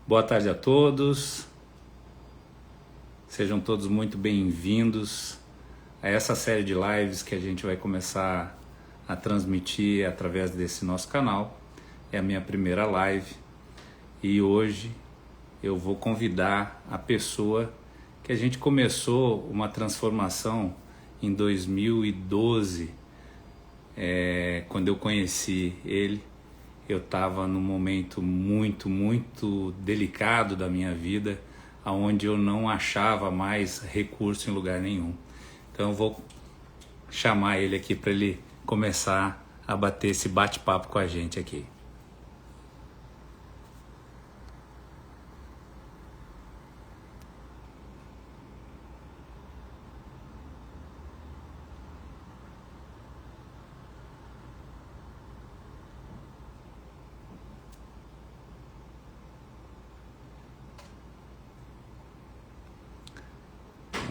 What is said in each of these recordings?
Boa tarde a todos, sejam todos muito bem-vindos a essa série de lives que a gente vai começar a transmitir através desse nosso canal. É a minha primeira live e hoje eu vou convidar a pessoa que a gente começou uma transformação em 2012, quando eu conheci ele. Eu estava num momento muito delicado da minha vida, onde eu não achava mais recurso em lugar nenhum. Então eu vou chamar ele aqui para ele começar a bater esse bate-papo com a gente aqui.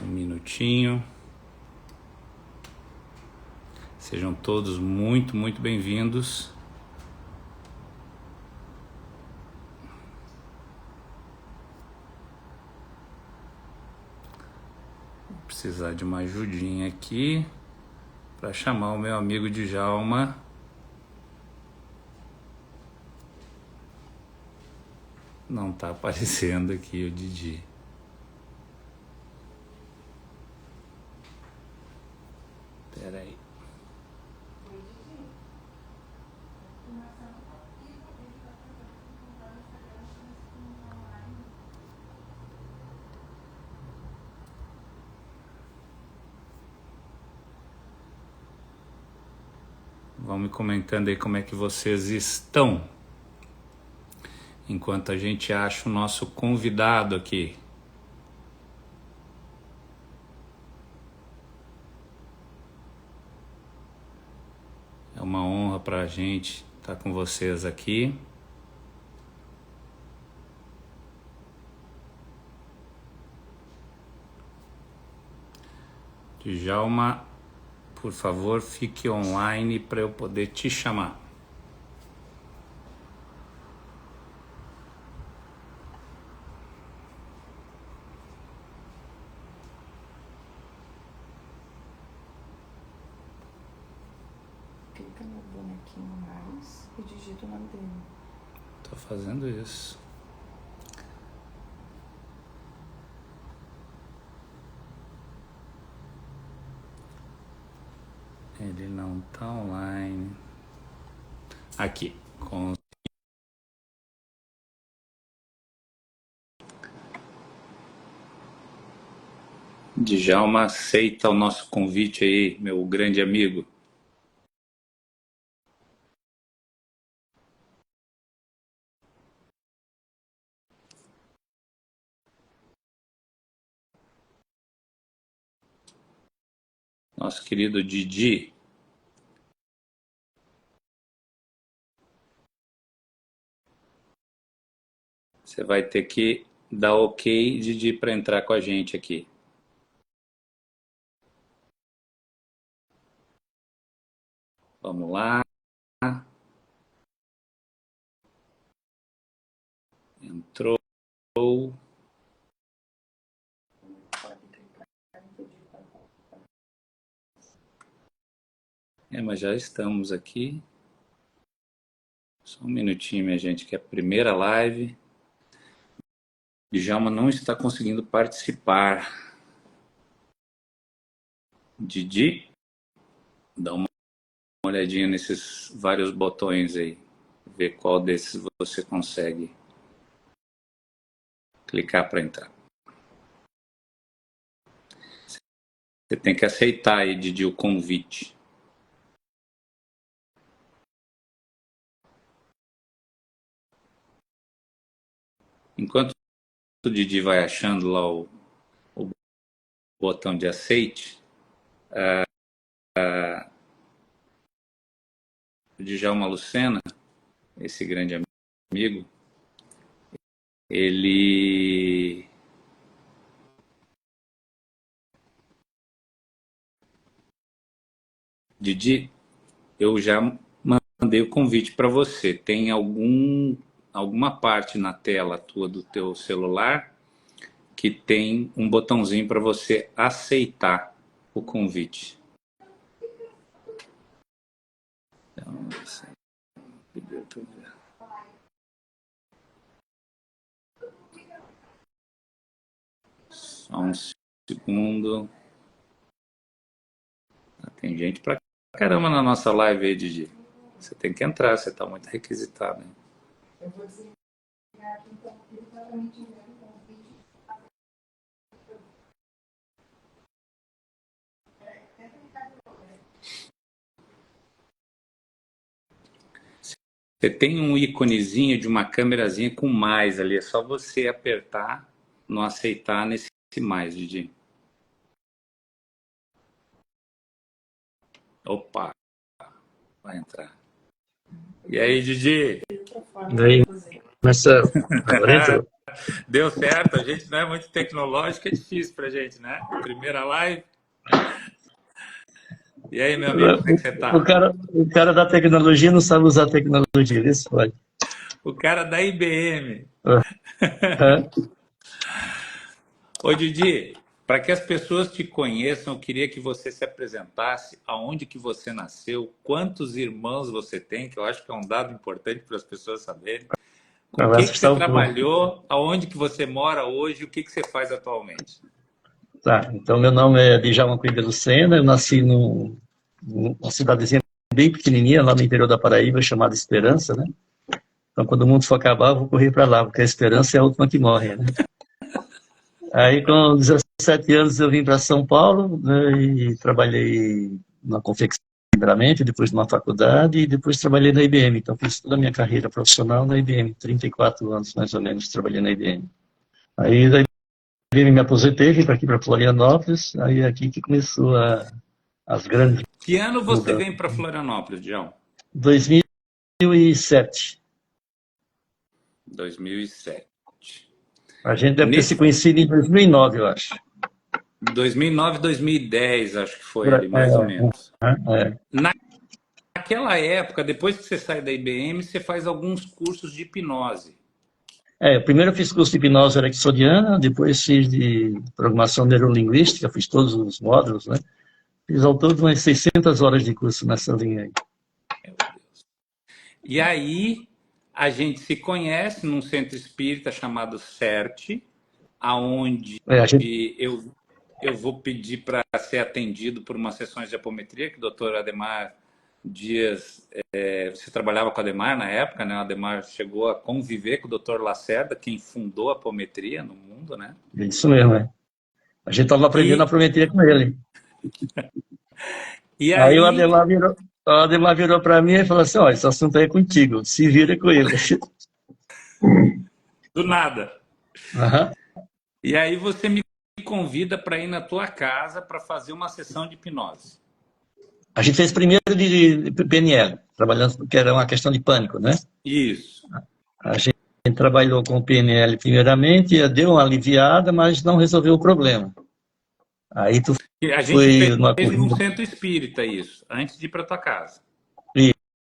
Um minutinho. Sejam todos muito bem-vindos. Vou precisar de uma ajudinha aqui para chamar o meu amigo Djalma. Não está aparecendo aqui o Didi. Espera aí. Vão me comentando aí como é que vocês estão, enquanto a gente acha o nosso convidado aqui. É uma honra para a gente estar com vocês aqui. Djalma, por favor, fique online para eu poder te chamar. Clica no bonequinho mais e digita o nome dele. Tô fazendo isso. Ele não tá online. Aqui. Djalma, aceita o nosso convite aí, meu grande amigo. Nosso querido Didi. Você vai ter que dar ok, Didi, para entrar com a gente aqui. Vamos lá. Entrou. Mas já estamos aqui. Só um minutinho, minha gente, que é a primeira live. Djalma não está conseguindo participar. Didi, dá uma olhadinha nesses vários botões aí. Ver qual desses você consegue clicar para entrar. Você tem que aceitar aí, Didi, o convite. Enquanto o Didi vai achando lá o botão de aceite, o Djalma Lucena, esse grande amigo, ele Didi, eu já mandei o convite para você. Tem algum alguma parte na tela tua do teu celular que tem um botãozinho para você aceitar o convite. Então, só um segundo. Tem gente pra caramba na nossa live aí, Didi. Você tem que entrar, você tá muito requisitado, hein? Eu vou desligar aqui, então, ele tá me enviando um convite. Você tem um íconezinho de uma câmerazinha com mais ali, é só você apertar no aceitar nesse mais, Didi. Opa, vai entrar. E aí, Didi? E aí, Marcelo? Agora entrou. Deu certo, a gente não é muito tecnológico, é difícil pra gente, né? Primeira live. E aí, meu amigo, como é que você tá? O cara da tecnologia não sabe usar tecnologia, isso pode. O cara da IBM. Ô, Didi, para que as pessoas te conheçam, eu queria que você se apresentasse, aonde que você nasceu, quantos irmãos você tem, que eu acho que é um dado importante para as pessoas saberem. Com o que você trabalhou, aonde que você mora hoje, o que você faz atualmente? Tá, então meu nome é Djalma Coimbra Lucena, eu nasci numa cidadezinha bem pequenininha, lá no interior da Paraíba, chamada Esperança, né? Então quando o mundo for acabar, eu vou correr para lá, porque a esperança é a última que morre, né? Aí com 17 anos eu vim para São Paulo, né, e trabalhei na confecção, primeiramente, depois numa faculdade, e depois trabalhei na IBM. Então fiz toda a minha carreira profissional na IBM, 34 anos mais ou menos trabalhei na IBM. Aí da IBM me aposentei, vim para aqui para Florianópolis, aí é aqui que começou as grandes... Que ano você vem para Florianópolis, Dião? 2007. 2007. A gente deve ter se conhecido em 2009, eu acho. 2009, 2010, acho que foi ali, mais ou menos. Naquela época, depois que você sai da IBM, você faz alguns cursos de hipnose. Primeiro eu fiz curso de hipnose ericksoniana, depois fiz de programação neurolinguística, fiz todos os módulos, né? Fiz ao todo umas 600 horas de curso nessa linha aí. Meu Deus. E aí, a gente se conhece num centro espírita chamado CERT, aonde eu vou pedir para ser atendido por umas sessões de apometria, que o doutor Ademar Dias, você trabalhava com o Ademar na época, né? O Ademar chegou a conviver com o doutor Lacerda, quem fundou a apometria no mundo, né? Isso mesmo, é. A gente estava aprendendo a apometria com ele. E aí o Ademar virou para mim e falou assim, olha, esse assunto aí é contigo, se vira com ele. Do nada. Uhum. E aí você me convida para ir na tua casa para fazer uma sessão de hipnose. A gente fez primeiro de PNL, trabalhando, porque era uma questão de pânico, né? Isso. A gente trabalhou com o PNL primeiramente, deu uma aliviada, mas não resolveu o problema. Aí tu a gente fez num centro espírita isso, antes de ir para tua casa.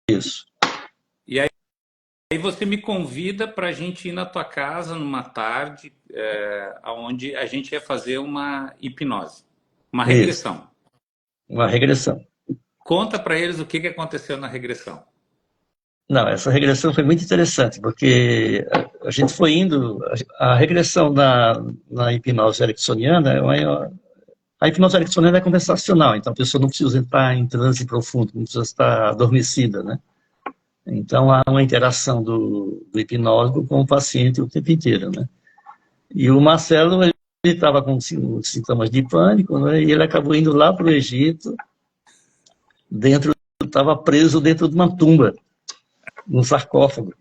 Isso. E aí você me convida para a gente ir na tua casa numa tarde, onde a gente ia fazer uma hipnose, uma regressão. Isso. Uma regressão. Conta para eles o que aconteceu na regressão. Não, essa regressão foi muito interessante, porque a gente foi indo... A regressão na hipnose ericksoniana, a hipnose ericksoniana é conversacional, então a pessoa não precisa entrar em transe profundo, não precisa estar adormecida, né? Então há uma interação do hipnólogo com o paciente o tempo inteiro, né? E o Marcelo, ele estava com sintomas de pânico, né? E ele acabou indo lá para o Egito, estava preso dentro de uma tumba, num sarcófago.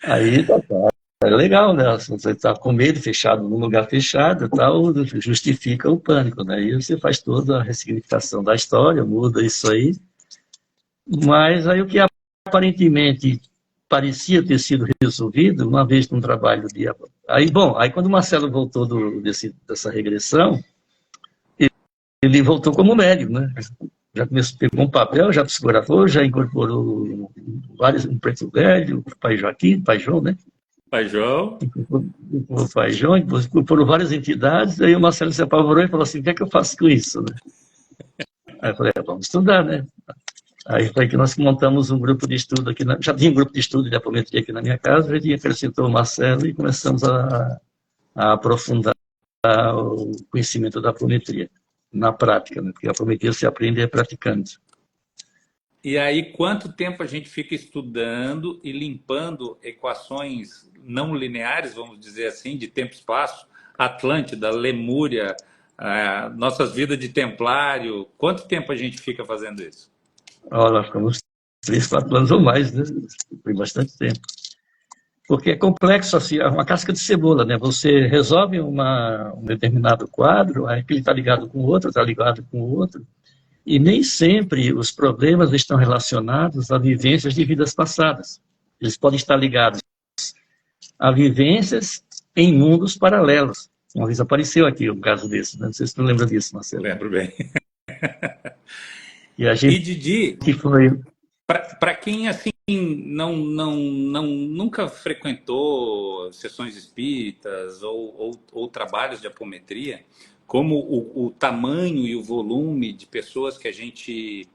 Aí, é legal, né? Você está com medo, fechado num lugar fechado, tal, justifica o pânico, né? Aí você faz toda a ressignificação da história, muda isso aí. Mas aí o que aparentemente parecia ter sido resolvido, uma vez num trabalho de... Aí quando o Marcelo voltou dessa regressão, ele voltou como médium, né? Já começou, pegou um papel, já psicografou, já incorporou vários, um preto velho, o pai Joaquim, pai João, né? Pai João. O pai João, incorporou várias entidades, aí o Marcelo se apavorou e falou assim, o que é que eu faço com isso, né? Aí eu falei, vamos estudar, né? Aí foi que nós montamos um grupo de estudo aqui, já tinha um grupo de estudo de apometria aqui na minha casa, a gente acrescentou o Marcelo e começamos a aprofundar o conhecimento da apometria na prática, né? Porque a apometria se aprende praticando. E aí, quanto tempo a gente fica estudando e limpando equações não lineares, vamos dizer assim, de tempo e espaço, Atlântida, Lemúria, nossas vidas de templário, quanto tempo a gente fica fazendo isso? Nós ficamos 3, 4 anos ou mais, né? Foi bastante tempo. Porque é complexo, assim, é uma casca de cebola, né? Você resolve um determinado quadro, aí ele está ligado com o outro, está ligado com o outro, e nem sempre os problemas estão relacionados a vivências de vidas passadas. Eles podem estar ligados a vivências em mundos paralelos. Uma vez apareceu aqui um caso desse, né? Não sei se você lembra disso, Marcelo. Lembro bem. E a gente E Didi, que foi... para quem assim nunca frequentou sessões espíritas ou trabalhos de apometria, como o tamanho e o volume de pessoas que a gente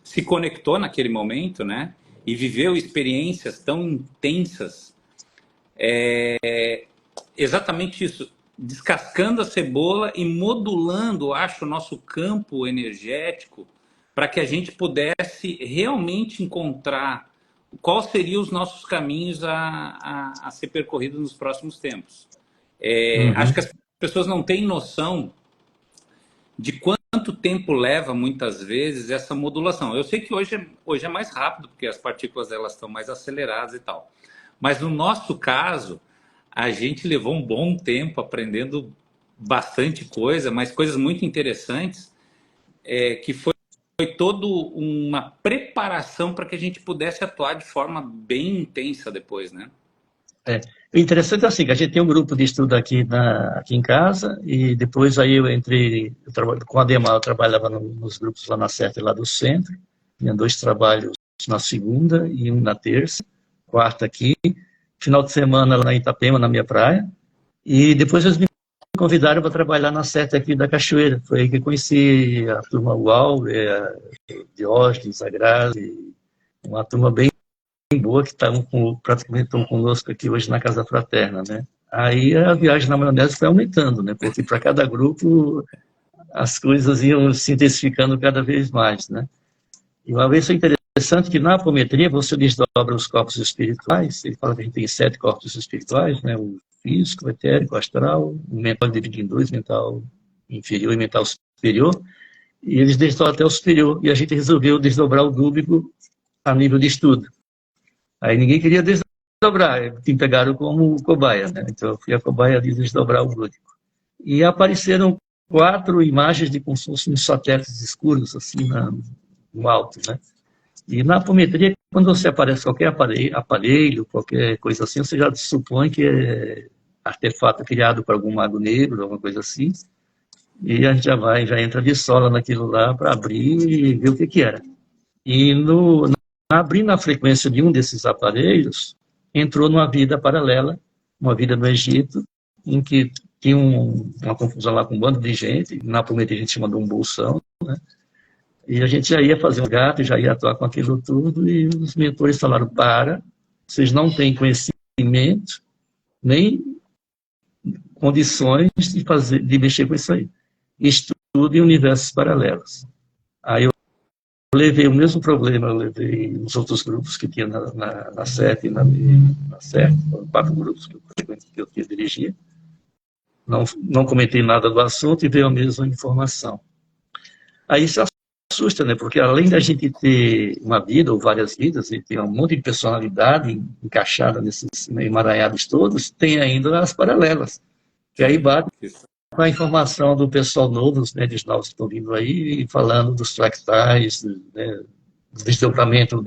se conectou naquele momento, né? E viveu experiências tão intensas, exatamente isso, descascando a cebola e modulando, acho, o nosso campo energético para que a gente pudesse realmente encontrar quais seriam os nossos caminhos a ser percorridos nos próximos tempos. Acho que as pessoas não têm noção de quanto tempo leva, muitas vezes, essa modulação. Eu sei que hoje é mais rápido, porque as partículas elas estão mais aceleradas e tal. Mas no nosso caso, a gente levou um bom tempo aprendendo bastante coisa, mas coisas muito interessantes, que foi toda uma preparação para que a gente pudesse atuar de forma bem intensa depois, né? O interessante é assim, que a gente tem um grupo de estudo aqui em casa, e depois aí com a Ademar, eu trabalhava nos grupos lá na CERT, lá do centro, tinha 2 trabalhos na segunda e um na terça, quarta aqui, final de semana lá na Itapema, na minha praia, e depois eles me convidaram para trabalhar na CERT aqui da Cachoeira. Foi aí que conheci a turma UAU, Diógenes, a Grazi, uma turma bem boa que praticamente estão conosco aqui hoje na Casa Fraterna, né? Aí a viagem na maionese foi aumentando, né? Porque para cada grupo as coisas iam se intensificando cada vez mais, né? E uma vez foi interessante que na apometria você desdobra os corpos espirituais. Ele fala que a gente tem 7 corpos espirituais, né? O físico, o etérico, o astral, o mental dividido em 2, mental inferior e mental superior, e eles desdobram até o superior, e a gente resolveu desdobrar o dúbico a nível de estudo. Aí ninguém queria desdobrar, me pegaram como cobaia, né? Então eu fui a cobaia de desdobrar o dúbico. E apareceram 4 imagens de como se fossem satélites escuros, assim, no alto, né? E na apometria, quando você aparece qualquer aparelho, qualquer coisa assim, você já supõe que é artefato criado por algum mago negro, alguma coisa assim, e a gente já entra de sola naquilo lá para abrir e ver o que era. E abrindo a frequência de um desses aparelhos, entrou numa vida paralela, uma vida no Egito, em que tinha uma confusão lá com um bando de gente, na apometria a gente chama de um bolsão, né? E a gente já ia fazer um gato, já ia atuar com aquilo tudo, e os mentores falaram, vocês não têm conhecimento, nem condições de mexer com isso aí. Estude em universos paralelos. Aí eu levei o mesmo problema, eu levei nos outros grupos que tinha na CET, na CET, 4 grupos que eu dirigia. Não comentei nada do assunto e veio a mesma informação. Aí isso assusta, né? Porque além da gente ter uma vida ou várias vidas, e ter um monte de personalidade encaixada nesses emaranhados todos, tem ainda as paralelas. Que aí bate com a informação do pessoal novo, né, dos novos que estão vindo aí, falando dos fractais, né, do desdobramento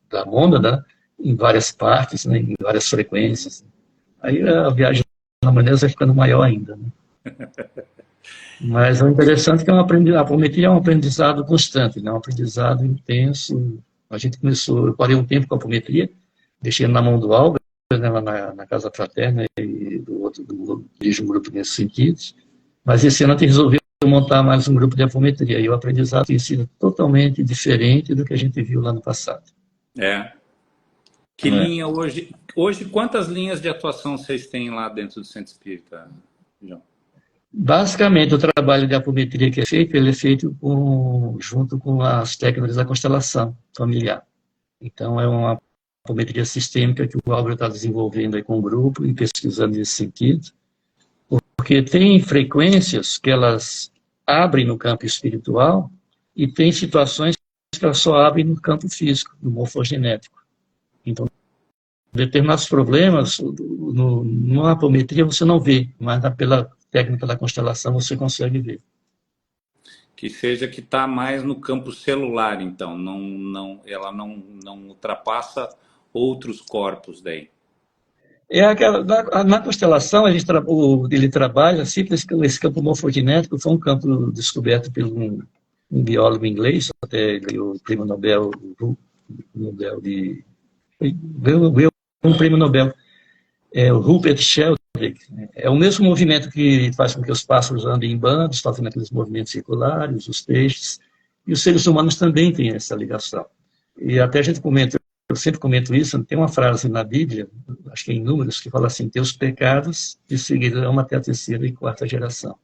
da onda, né, em várias partes, né, em várias frequências. Aí a viagem na maionese vai ficando maior ainda, né? Mas o interessante é que a apometria é um aprendizado constante, né? Um aprendizado intenso. A gente começou, eu parei um tempo com a apometria, deixei na mão do Albert, né, lá na Casa Fraterna, e do outro, dirige um grupo nesse sentido. Mas esse ano a gente resolveu montar mais um grupo de apometria, e o aprendizado tem sido totalmente diferente do que a gente viu lá no passado. É. Que É. linha hoje? Hoje, quantas linhas de atuação vocês têm lá dentro do Centro Espírita, João? Basicamente, o trabalho de apometria que é feito, ele é feito junto com as técnicas da constelação familiar. Então, é uma apometria sistêmica que o Álvaro está desenvolvendo aí com o grupo e pesquisando nesse sentido, porque tem frequências que elas abrem no campo espiritual e tem situações que elas só abrem no campo físico, no morfogenético. Então, determinados problemas, numa apometria você não vê, mas pela técnica da constelação você consegue ver. Que seja que está mais no campo celular, então, ela não ultrapassa outros corpos daí. Na constelação, ele trabalha sempre esse campo morfogenético, foi um campo descoberto por um biólogo inglês, até ganhou o prêmio Nobel, ganhou um prêmio Nobel, o Rupert Sheldrake. É o mesmo movimento que faz com que os pássaros andem em bandos, fazendo aqueles movimentos circulares, os peixes, e os seres humanos também têm essa ligação. E até a gente comenta, eu sempre comento isso, tem uma frase na Bíblia, acho que é em Números, que fala assim: teus pecados te seguirão até a terceira e quarta geração.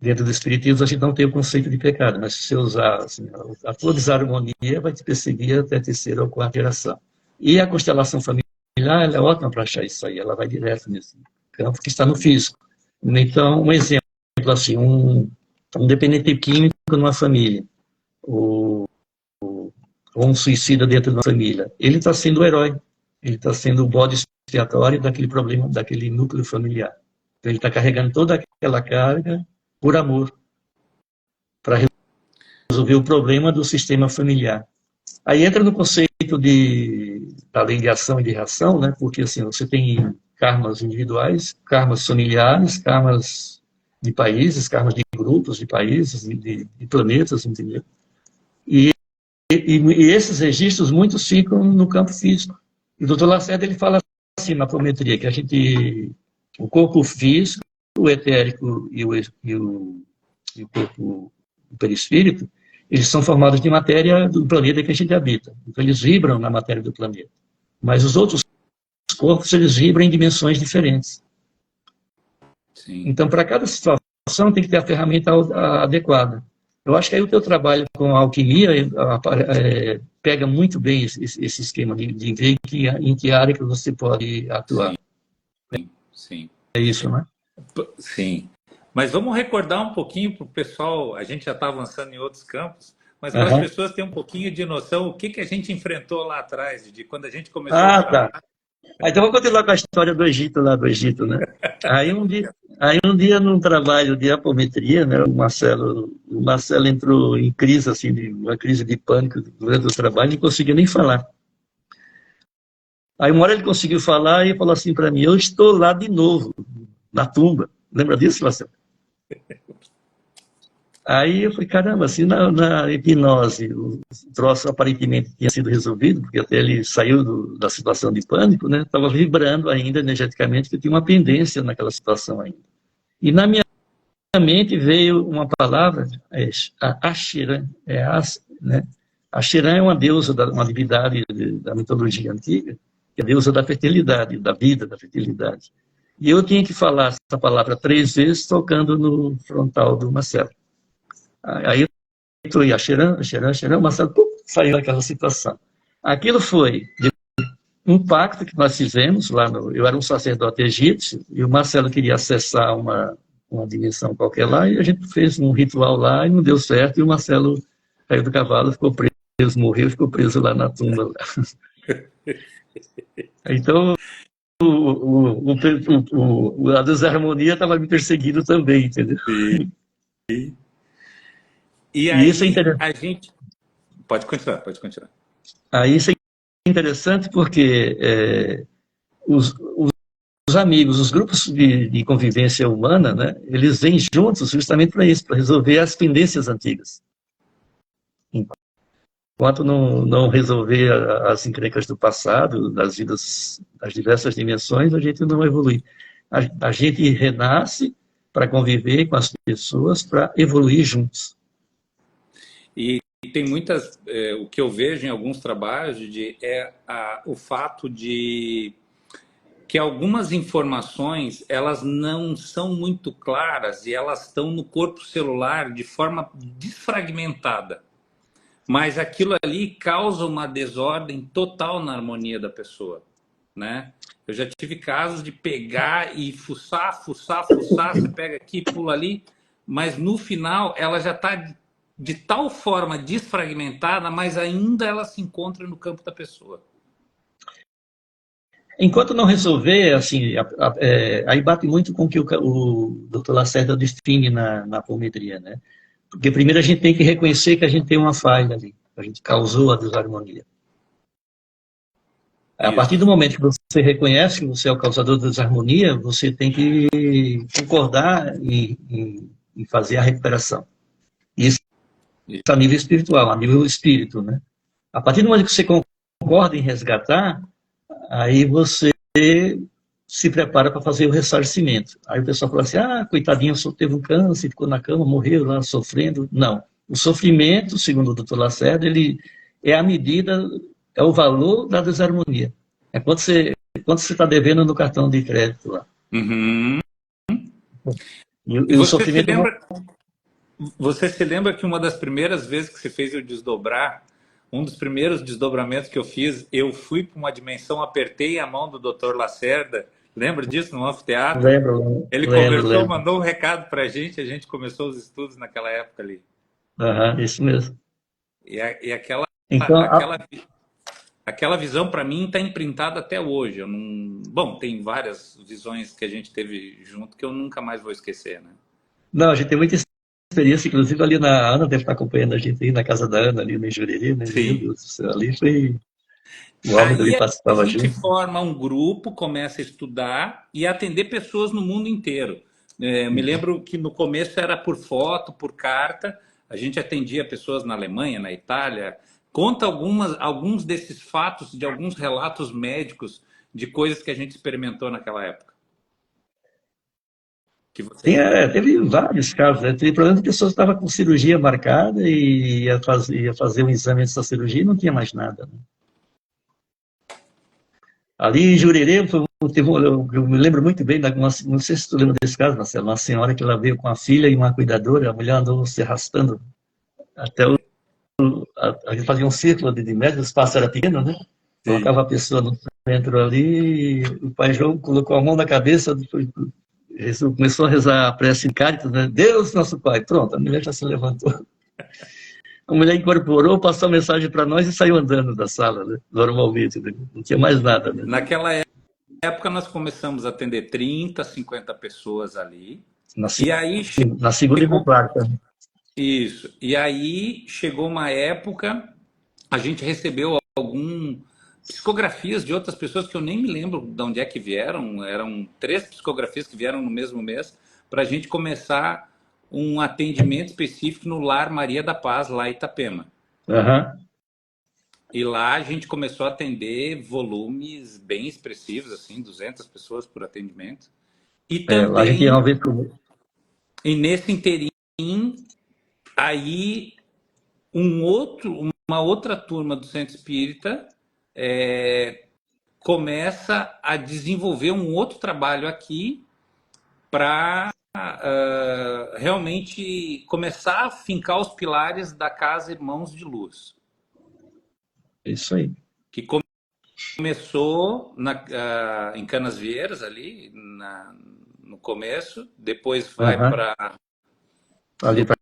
Dentro do Espiritismo, a gente não tem o conceito de pecado, mas se você usar assim, a tua desarmonia, vai te perseguir até a terceira ou quarta geração. E a constelação familiar, ela é ótima para achar isso aí, ela vai direto nesse campo que está no físico. Então, um exemplo, assim, um dependente químico numa família, ou um suicida dentro de uma família, ele está sendo o herói, ele está sendo o bode expiatório daquele problema, daquele núcleo familiar. Então, ele está carregando toda aquela carga por amor, para resolver o problema do sistema familiar. Aí entra no conceito da lei de ação e de reação, né? Porque assim, você tem karmas individuais, karmas familiares, karmas de países, karmas de grupos de países, de planetas, entendeu? E esses registros, muitos ficam no campo físico. E o Dr. Lacerda, ele fala assim na apometria, que o corpo físico, o etérico e o corpo, o perispírito, eles são formados de matéria do planeta que a gente habita. Então, eles vibram na matéria do planeta. Mas os outros corpos, eles vibram em dimensões diferentes. Sim. Então, para cada situação, tem que ter a ferramenta adequada. Eu acho que aí o teu trabalho com a alquimia pega muito bem esse esquema de ver em que área que você pode atuar. Sim. É isso, né? Sim. Mas vamos recordar um pouquinho para o pessoal, a gente já está avançando em outros campos, mas para as pessoas terem um pouquinho de noção o que a gente enfrentou lá atrás, de quando a gente começou a trabalhar. Tá. Então vou continuar com a história do Egito, né? Aí um dia num trabalho de apometria, né, o Marcelo entrou em crise, assim, uma crise de pânico durante o trabalho, não conseguia nem falar. Aí uma hora ele conseguiu falar e falou assim para mim: eu estou lá de novo, na tumba. Lembra disso, Marcelo? Aí eu falei: caramba, assim, na hipnose, o troço aparentemente tinha sido resolvido, porque até ele saiu da situação de pânico, né? Estava vibrando ainda energeticamente, que tinha uma pendência naquela situação ainda. E na minha mente veio uma palavra, a Acheran, né? Acheran é uma deusa, uma divindade da mitologia antiga, que é a deusa da fertilidade, da vida, da fertilidade. E eu tinha que falar essa palavra 3 vezes, tocando no frontal do Marcelo. Aí eu entrou a Xeran, o Marcelo saiu daquela situação. Aquilo foi um pacto que nós fizemos lá eu era um sacerdote egípcio e o Marcelo queria acessar uma dimensão qualquer lá e a gente fez um ritual lá e não deu certo e o Marcelo caiu do cavalo, ficou preso, morreu, ficou preso lá na tumba. Lá. Então a desarmonia estava me perseguindo também, entendeu? Sim. E aí isso é interessante. A gente... Pode continuar. Aí isso é interessante porque os amigos, os grupos de convivência humana, né, eles vêm juntos justamente para isso, para resolver as pendências antigas. Enquanto não resolver as encrencas do passado, das vidas, das diversas dimensões, a gente não evolui. A gente renasce para conviver com as pessoas, para evoluir juntos. E tem muitas, o que eu vejo em alguns trabalhos o fato de que algumas informações elas não são muito claras e elas estão no corpo celular de forma desfragmentada. Mas aquilo ali causa uma desordem total na harmonia da pessoa, né? Eu já tive casos de pegar e fuçar, você pega aqui, pula ali, mas no final ela já está de tal forma desfragmentada, mas ainda ela se encontra no campo da pessoa. Enquanto não resolver, assim, aí bate muito com o que o Dr. Lacerda define na apometria, né? Porque primeiro a gente tem que reconhecer que a gente tem uma falha ali, a gente causou a desarmonia. A partir do momento que você reconhece que você é o causador da desarmonia, você tem que concordar em fazer a recuperação. Isso a nível espiritual, a nível espírito, né? A partir do momento que você concorda em resgatar, aí você se prepara para fazer o ressarcimento. Aí o pessoal fala assim, coitadinho, só teve um câncer, ficou na cama, morreu lá sofrendo. Não. O sofrimento, segundo o Dr. Lacerda, ele é a medida, é o valor da desarmonia. É quanto você está devendo no cartão de crédito lá. Uhum. E o sofrimento... Você se lembra que uma das primeiras vezes que você fez eu desdobrar, um dos primeiros desdobramentos que eu fiz, eu fui para uma dimensão, apertei a mão do Dr. Lacerda, lembra disso no anfiteatro? Lembro. Ele conversou, mandou um recado para a gente começou os estudos naquela época ali. Isso mesmo. E aquela, então, aquela visão para mim está imprintada até hoje. Bom, tem várias visões que a gente teve junto que eu nunca mais vou esquecer, né? Não, a gente tem muita experiência, inclusive ali a Ana deve estar acompanhando a gente aí na casa da Ana, ali no Jurerê, né? Sim. Meu Deus do céu, ali foi... O Álvaro ali participava junto. A gente forma um grupo, começa a estudar e atender pessoas no mundo inteiro. Me lembro que no começo era por foto, por carta. A gente atendia pessoas na Alemanha, na Itália. Conta alguns desses fatos, de alguns relatos médicos de coisas que a gente experimentou naquela época. Teve vários casos, né? Teve problema de pessoas que estavam com cirurgia marcada e ia fazer um exame antes da cirurgia e não tinha mais nada. Né? Ali em Jurerê, eu me lembro muito bem, não sei se tu lembra desse caso, Marcelo, uma senhora que ela veio com a filha e uma cuidadora, a mulher andou se arrastando até a gente fazia um círculo de médio, o espaço era pequeno, né? Colocava a pessoa no centro ali, e o pai João colocou a mão na cabeça, começou a rezar a prece em Cáritas, né? Deus, nosso Pai. Pronto, a mulher já se levantou. A mulher incorporou, passou a mensagem para nós e saiu andando da sala, né? Normalmente, né? Não tinha mais nada. Né? Naquela época, nós começamos a atender 30, 50 pessoas ali. Na segunda e na quarta. Isso. E aí chegou uma época, a gente recebeu psicografias de outras pessoas que eu nem me lembro de onde é que vieram. Eram 3 psicografias que vieram no mesmo mês para a gente começar um atendimento específico no Lar Maria da Paz, lá em Itapema. Uhum. E lá a gente começou a atender volumes bem expressivos, assim, 200 pessoas por atendimento. E também, lá a gente ia uma vez por mês. E nesse inteirinho, aí uma outra turma do Centro Espírita começa a desenvolver um outro trabalho aqui para realmente começar a fincar os pilares da Casa Irmãos de Luz. Isso aí. Que começou em Canasvieiras, ali, no começo, depois vai para... Ali para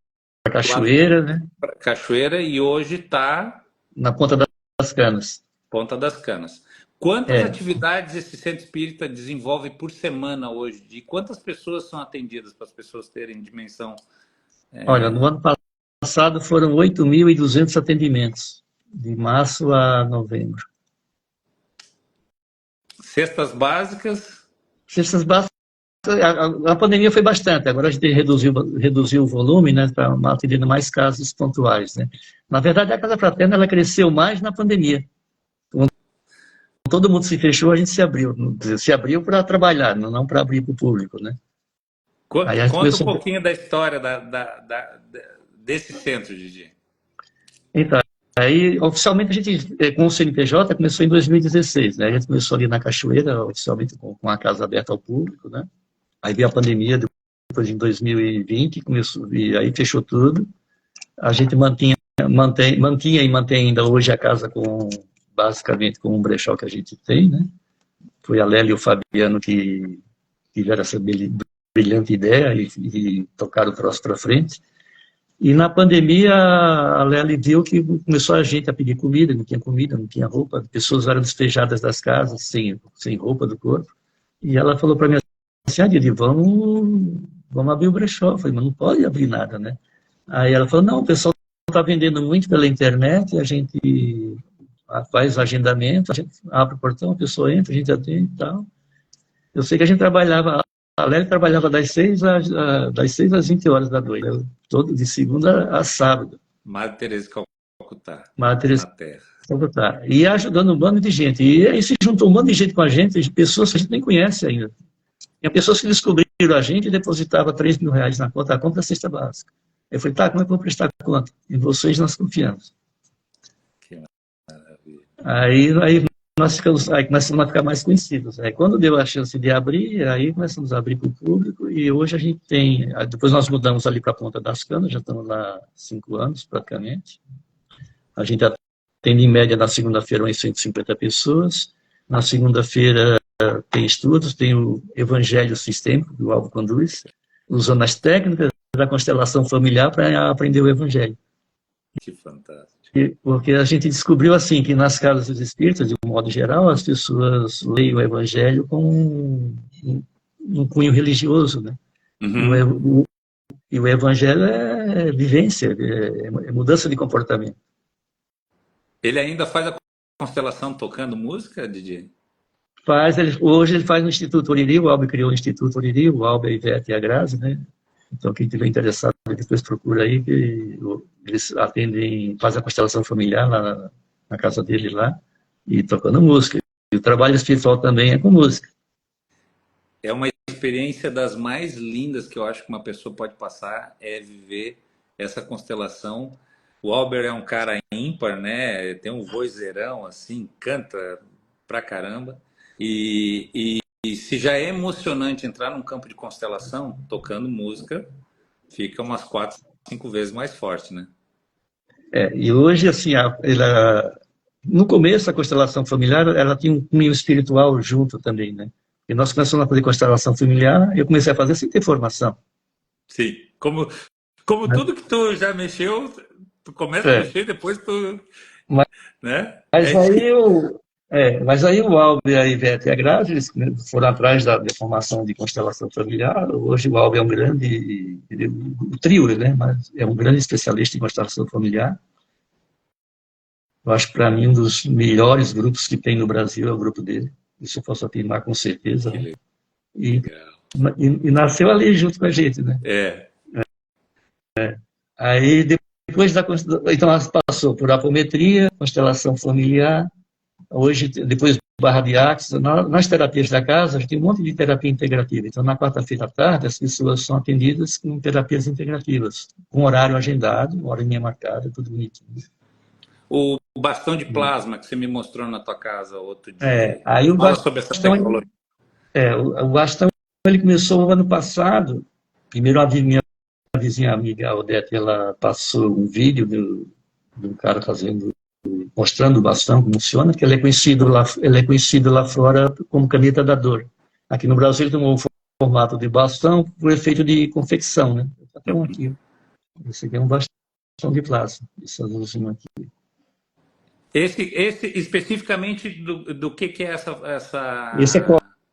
Cachoeira, né? Cachoeira, e hoje está... Na Ponta das Canas. Ponta das Canas. Quantas atividades esse Centro Espírita desenvolve por semana hoje? De quantas pessoas são atendidas para as pessoas terem dimensão? Olha, no ano passado foram 8.200 atendimentos, de março a novembro. Cestas básicas? cestas básicas, a pandemia foi bastante, agora a gente reduziu o volume, né, para atender mais casos pontuais, né. Na verdade, a Casa Fraterna, ela cresceu mais na pandemia. Quando todo mundo se fechou, a gente se abriu. Se abriu para trabalhar, não para abrir para o público, né. Aí a gente Conta um começou... pouquinho da história desse centro, Didi. Então, aí, oficialmente, a gente, com o CNPJ, começou em 2016, né? A gente começou ali na Cachoeira, oficialmente com a casa aberta ao público, né? Aí veio a pandemia, depois em 2020, começou, e aí fechou tudo. A gente mantinha e mantém ainda hoje a casa basicamente com um brechó que a gente tem, né? Foi a Lélia e o Fabiano que tiveram essa brilhante ideia e tocaram o troço para frente. E na pandemia, a Lélia viu que começou a gente a pedir comida, não tinha roupa, pessoas eram despejadas das casas, sem roupa do corpo. E ela falou para mim assim, Didi, vamos abrir o brechó. Eu falei, mas não pode abrir nada, né? Aí ela falou, não, o pessoal está vendendo muito pela internet, a gente faz o agendamento, a gente abre o portão, a pessoa entra, a gente atende e tal. Eu sei que a gente trabalhava... A Lélia trabalhava das 6 às 20 horas da noite, de segunda a sábado. Madre Teresa de Calcutá, Madre Teresa na Terra. de Calcutá. E ajudando um bando de gente. E aí se juntou um bando de gente com a gente, de pessoas que a gente nem conhece ainda. Tinha pessoas que descobriram a gente e depositavam R$3.000 na conta, a conta da cesta básica. Eu falei, tá, como é que eu vou prestar conta? Em vocês nós confiamos. Que maravilha. Aí começamos a ficar mais conhecidos. Aí quando deu a chance de abrir, aí começamos a abrir para o público e hoje a gente tem... Depois nós mudamos ali para a Ponta das Canas, já estamos lá 5 anos praticamente. A gente atende em média na segunda-feira umas 150 pessoas. Na segunda-feira tem estudos, tem o Evangelho Sistêmico, que o Alvo conduz, usando as técnicas da constelação familiar para aprender o Evangelho. Que fantástico. Porque a gente descobriu assim que nas casas dos espíritas, de um modo geral, as pessoas leem o Evangelho com um cunho religioso, né? Uhum. E o Evangelho é vivência, é mudança de comportamento. Ele ainda faz a constelação tocando música, Didi? Hoje ele faz no Instituto Oriri, o Albe criou o Instituto Oriri, o Albe, a Ivete e a Grazi, né? Então, quem estiver interessado, depois procura aí, que eles atendem, fazem a constelação familiar lá na casa dele lá, e tocando música. E o trabalho espiritual também é com música. É uma experiência das mais lindas que eu acho que uma pessoa pode passar, é viver essa constelação. O Albert é um cara ímpar, né? Tem um vozeirão, assim, canta pra caramba. E se já é emocionante entrar num campo de constelação, tocando música, fica umas 4, 5 vezes mais forte, né? E hoje, assim, no começo, a constelação familiar, ela tinha um cunho espiritual junto também, né? E nós começamos a fazer constelação familiar, eu comecei a fazer sem ter formação. Sim, como tudo que tu já mexeu, tu começa a mexer, depois tu... Mas, né? Mas aí o Albe, a Ivete e a Grazi, eles foram atrás da formação de constelação familiar. Hoje o Albe é um grande, o trio, né? Mas é um grande especialista em constelação familiar. Eu acho que para mim um dos melhores grupos que tem no Brasil é o grupo dele. Isso eu posso afirmar com certeza. Que né? legal. E nasceu ali junto com a gente, né? Aí depois então ela passou por apometria, constelação familiar. Hoje, depois barra de axis, nas terapias da casa, a gente tem um monte de terapia integrativa. Então, na quarta-feira à tarde, as pessoas são atendidas com terapias integrativas, com horário agendado, horinha marcada, tudo bonitinho. O bastão de plasma que você me mostrou na tua casa outro dia. Aí o Fala bastão, sobre essa tecnologia. o bastão ele começou no ano passado. Primeiro, a minha vizinha amiga, a Odete, ela passou um vídeo do cara mostrando o bastão, como funciona, que ele é conhecido lá fora como caneta da dor. Aqui no Brasil ele tomou o formato de bastão por efeito de confecção, né? Até um aqui. Esse aqui é um bastão de plasma. Esse azulzinho aqui. Esse especificamente do que é essa Esse é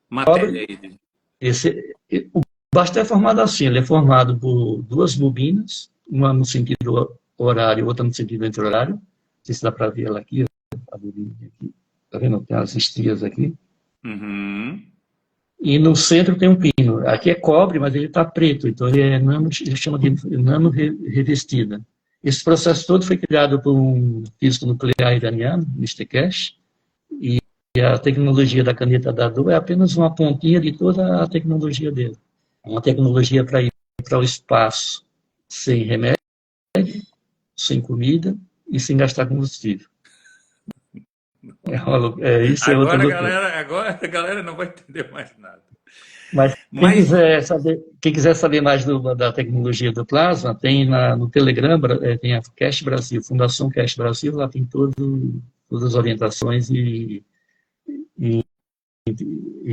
matéria aí? O bastão é formado assim, ele é formado por 2 bobinas, uma no sentido horário, outra no sentido anti-horário. Não sei se dá para ver ela aqui, a bobina aqui. Tá vendo? Tem as estrias aqui. Uhum. e no centro tem um pino. Aqui é cobre, mas ele está preto, então ele chama de nano revestida. Esse processo todo foi criado por um físico nuclear iraniano, Mr. Kesh, e a tecnologia da caneta Dadu é apenas uma pontinha de toda a tecnologia dele. Uma tecnologia para ir para o espaço sem remédio, sem comida e sem gastar combustível. Isso é outra loucura. Agora a galera não vai entender mais nada. Mas quem quiser saber mais da tecnologia do plasma, tem no Telegram, tem a Cash Brasil, Fundação Cash Brasil, lá tem todas as orientações e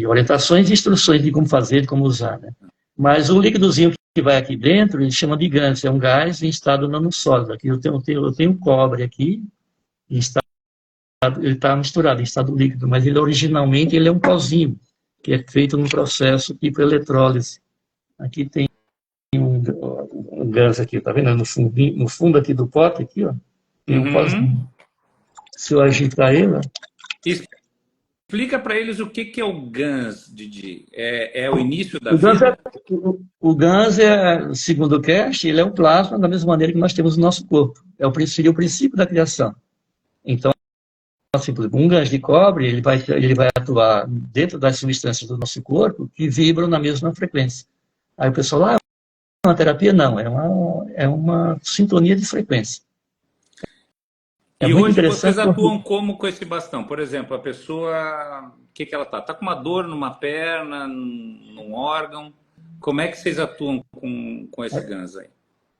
orientações e instruções de como fazer, de como usar, né? Mas o líquidozinho que vai aqui dentro, ele chama de GANS, é um gás em estado nanosólido. Aqui eu tenho cobre aqui, ele está misturado em estado líquido, mas originalmente ele é um pozinho, que é feito num processo tipo eletrólise. Aqui tem um GANS aqui, tá vendo? No fundo aqui do pote, aqui, ó, tem um pozinho. Se eu agitar ele... Ó, explica para eles o que é o GANS, Didi. É o início da vida? vida? O GANS, segundo o Kesh, ele é um plasma da mesma maneira que nós temos no nosso corpo. Seria o princípio da criação. Então, assim, um GANS de cobre, ele vai atuar dentro das substâncias do nosso corpo que vibram na mesma frequência. Aí o pessoal, é uma terapia? Não, é uma sintonia de frequência. E hoje vocês atuam como com esse bastão? Por exemplo, a pessoa, o que ela está? Está com uma dor numa perna, num órgão. Como é que vocês atuam com esse GANS aí?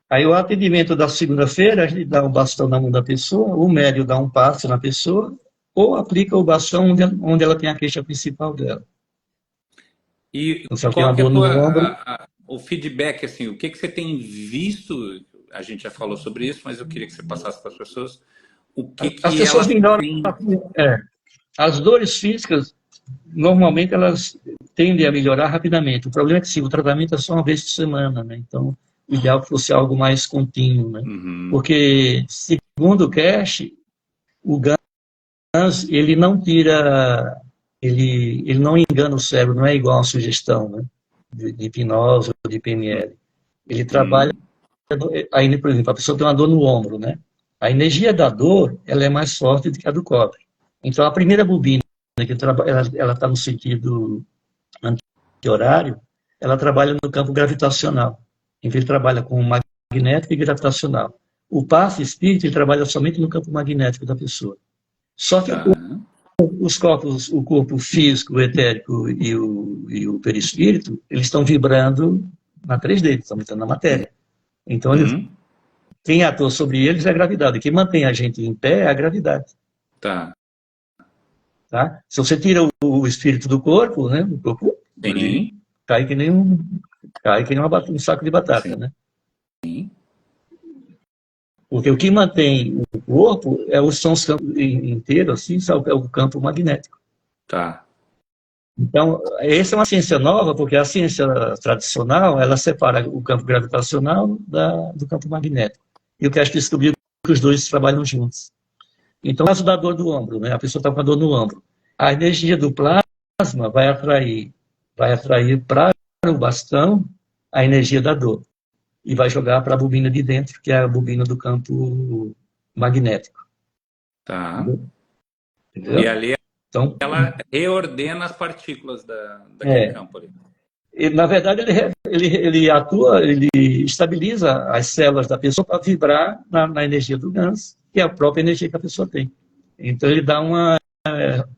Aí o atendimento da segunda-feira, a gente dá o bastão na mão da pessoa, o médico dá um passe na pessoa, ou aplica o bastão onde ela tem a queixa principal dela. E então, qual que é o feedback, assim, o que você tem visto? A gente já falou sobre isso, mas eu queria que você passasse para as pessoas. As pessoas melhoram. As dores físicas, normalmente, elas tendem a melhorar rapidamente. O problema é que, sim, o tratamento é só uma vez por semana, né? Então, o ideal é que fosse algo mais contínuo, né? Porque, segundo o Kesh, o GANS, ele não tira, ele não engana o cérebro, não é igual a sugestão, né? De hipnose ou de PNL. Ele trabalha, aí, por exemplo, a pessoa tem uma dor no ombro, né? A energia da dor, ela é mais forte do que a do cobre. Então, a primeira bobina, que ela está no sentido anti-horário, ela trabalha no campo gravitacional. Então, ele trabalha com magnético e gravitacional. O passe espírito, ele trabalha somente no campo magnético da pessoa. Só que os corpos, o corpo físico, o etérico e o perispírito, eles estão vibrando na 3D, estão vibrando na matéria. Então, quem atua sobre eles é a gravidade. Quem mantém a gente em pé é a gravidade. Tá? Se você tira o espírito do corpo, né? O corpo cai que nem um saco de batata, né? Sim. Porque o que mantém o corpo são os campos inteiros, assim, é o campo magnético. Tá. Então, essa é uma ciência nova, porque a ciência tradicional, ela separa o campo gravitacional do campo magnético. E o que a gente descobriu que os dois trabalham juntos. Então, o caso da dor do ombro, né? A pessoa está com a dor no ombro. A energia do plasma vai atrair para o bastão a energia da dor. E vai jogar para a bobina de dentro, que é a bobina do campo magnético. Tá. Entendeu? E ali ela reordena as partículas daquele campo ali. Na verdade, ele atua, ele estabiliza as células da pessoa para vibrar na energia do GANS, que é a própria energia que a pessoa tem. Então, ele dá uma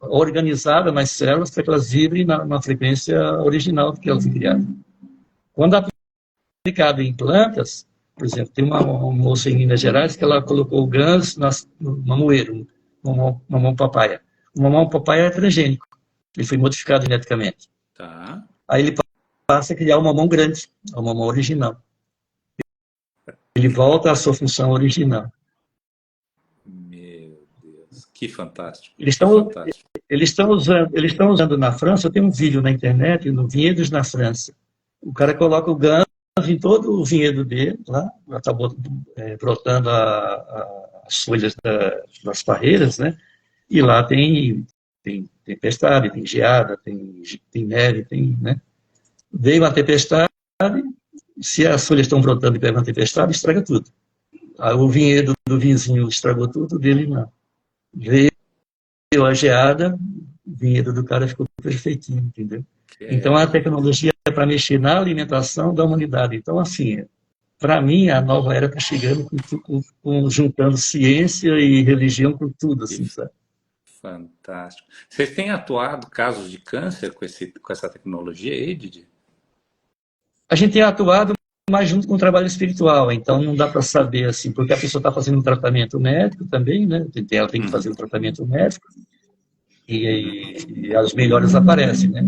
organizada nas células para que elas vibrem na frequência original que elas criaram. Quando aplicado em plantas, por exemplo, tem uma moça em Minas Gerais que ela colocou o GANS no mamoeiro, mamão papaya. O mamão papaya é transgênico, ele foi modificado geneticamente. Tá. Aí ele passa a criar um mamão grande, o mamão original. Ele volta à sua função original. Meu Deus, que fantástico. Eles estão usando na França, eu tenho um vídeo na internet, no Vinhedos na França. O cara coloca o GANS em todo o vinhedo dele, lá está brotando as folhas das parreiras, né? E lá tem tem tempestade, tem geada, tem neve, né? Veio uma tempestade, se as folhas estão brotando e pega uma tempestade, estraga tudo. Aí o vinhedo do vizinho estragou tudo, dele não. Veio a geada, o vinhedo do cara ficou perfeitinho, entendeu? Então a tecnologia é para mexer na alimentação da humanidade. Então, assim, para mim, a nova era está chegando juntando ciência e religião com tudo, assim, sabe? Fantástico. Vocês têm atuado casos de câncer com essa tecnologia aí, Didi? A gente tem atuado mais junto com o trabalho espiritual, então não dá para saber, assim, porque a pessoa está fazendo um tratamento médico também, né? Ela tem que fazer um tratamento médico e as melhoras aparecem, né?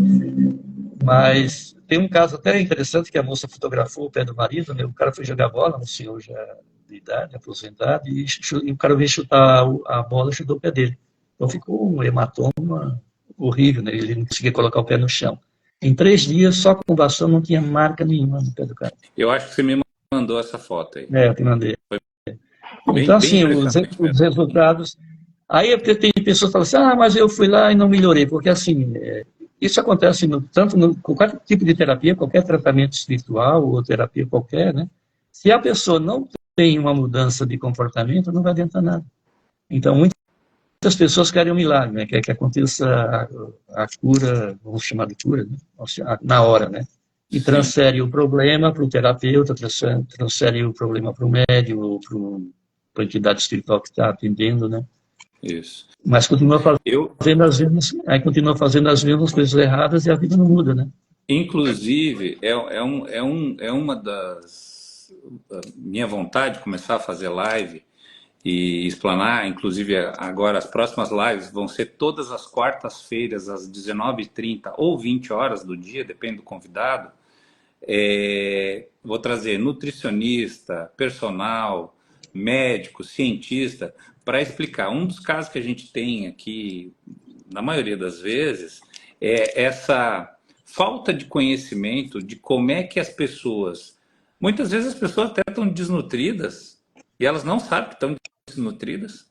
Mas tem um caso até interessante que a moça fotografou o pé do marido, né? O cara foi jogar bola, um senhor já de idade, aposentado, e o cara veio chutar a bola e chutou o pé dele. Então ficou um hematoma horrível, né? Ele não conseguia colocar o pé no chão. Em 3 dias, só com bastão, não tinha marca nenhuma no pé do cara. Eu acho que você me mandou essa foto aí. Eu te mandei. Bem, então, assim, bem os resultados... Aí tem pessoas que falam assim, mas eu fui lá e não melhorei, porque assim, isso acontece tanto no qualquer tipo de terapia, qualquer tratamento espiritual ou terapia qualquer, né? Se a pessoa não tem uma mudança de comportamento, não vai adiantar nada. Então, muitas pessoas querem um milagre, né? Quer que aconteça a cura, vamos chamar de cura, né? Na hora, né? E transfere o problema para o terapeuta, transfere o problema para o médium ou para a entidade espiritual que está atendendo, né? Isso. Mas continua fazendo as mesmas coisas erradas e a vida não muda, né? Inclusive, é uma das... minha vontade de começar a fazer live e explanar, inclusive agora as próximas lives vão ser todas as quartas-feiras às 19h30 ou 20 horas do dia, depende do convidado. Vou trazer nutricionista, personal, médico, cientista, para explicar. Um dos casos que a gente tem aqui, na maioria das vezes, é essa falta de conhecimento de como é que as pessoas... Muitas vezes as pessoas até estão desnutridas e elas não sabem que estão desnutridas.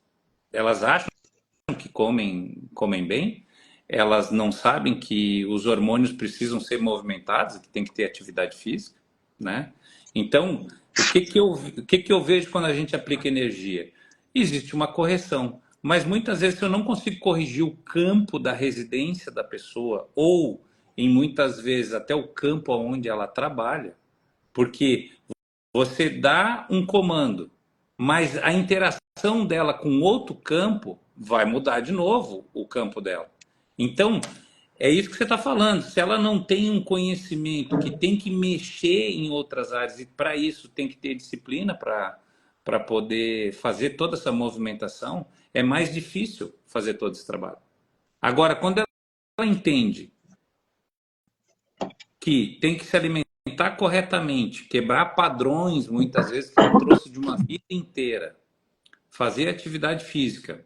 Elas acham que comem bem, elas não sabem que os hormônios precisam ser movimentados, que tem que ter atividade física, né? Então, o que eu vejo quando a gente aplica energia? Existe uma correção, mas muitas vezes eu não consigo corrigir o campo da residência da pessoa ou, em muitas vezes, até o campo onde ela trabalha, porque você dá um comando, mas a interação dela com outro campo vai mudar de novo o campo dela. Então, é isso que você está falando. Se ela não tem um conhecimento que tem que mexer em outras áreas, e para isso tem que ter disciplina para poder fazer toda essa movimentação, é mais difícil fazer todo esse trabalho. Agora, quando ela entende que tem que se alimentar corretamente, quebrar padrões, muitas vezes, que ela trouxe de uma vida inteira, fazer atividade física,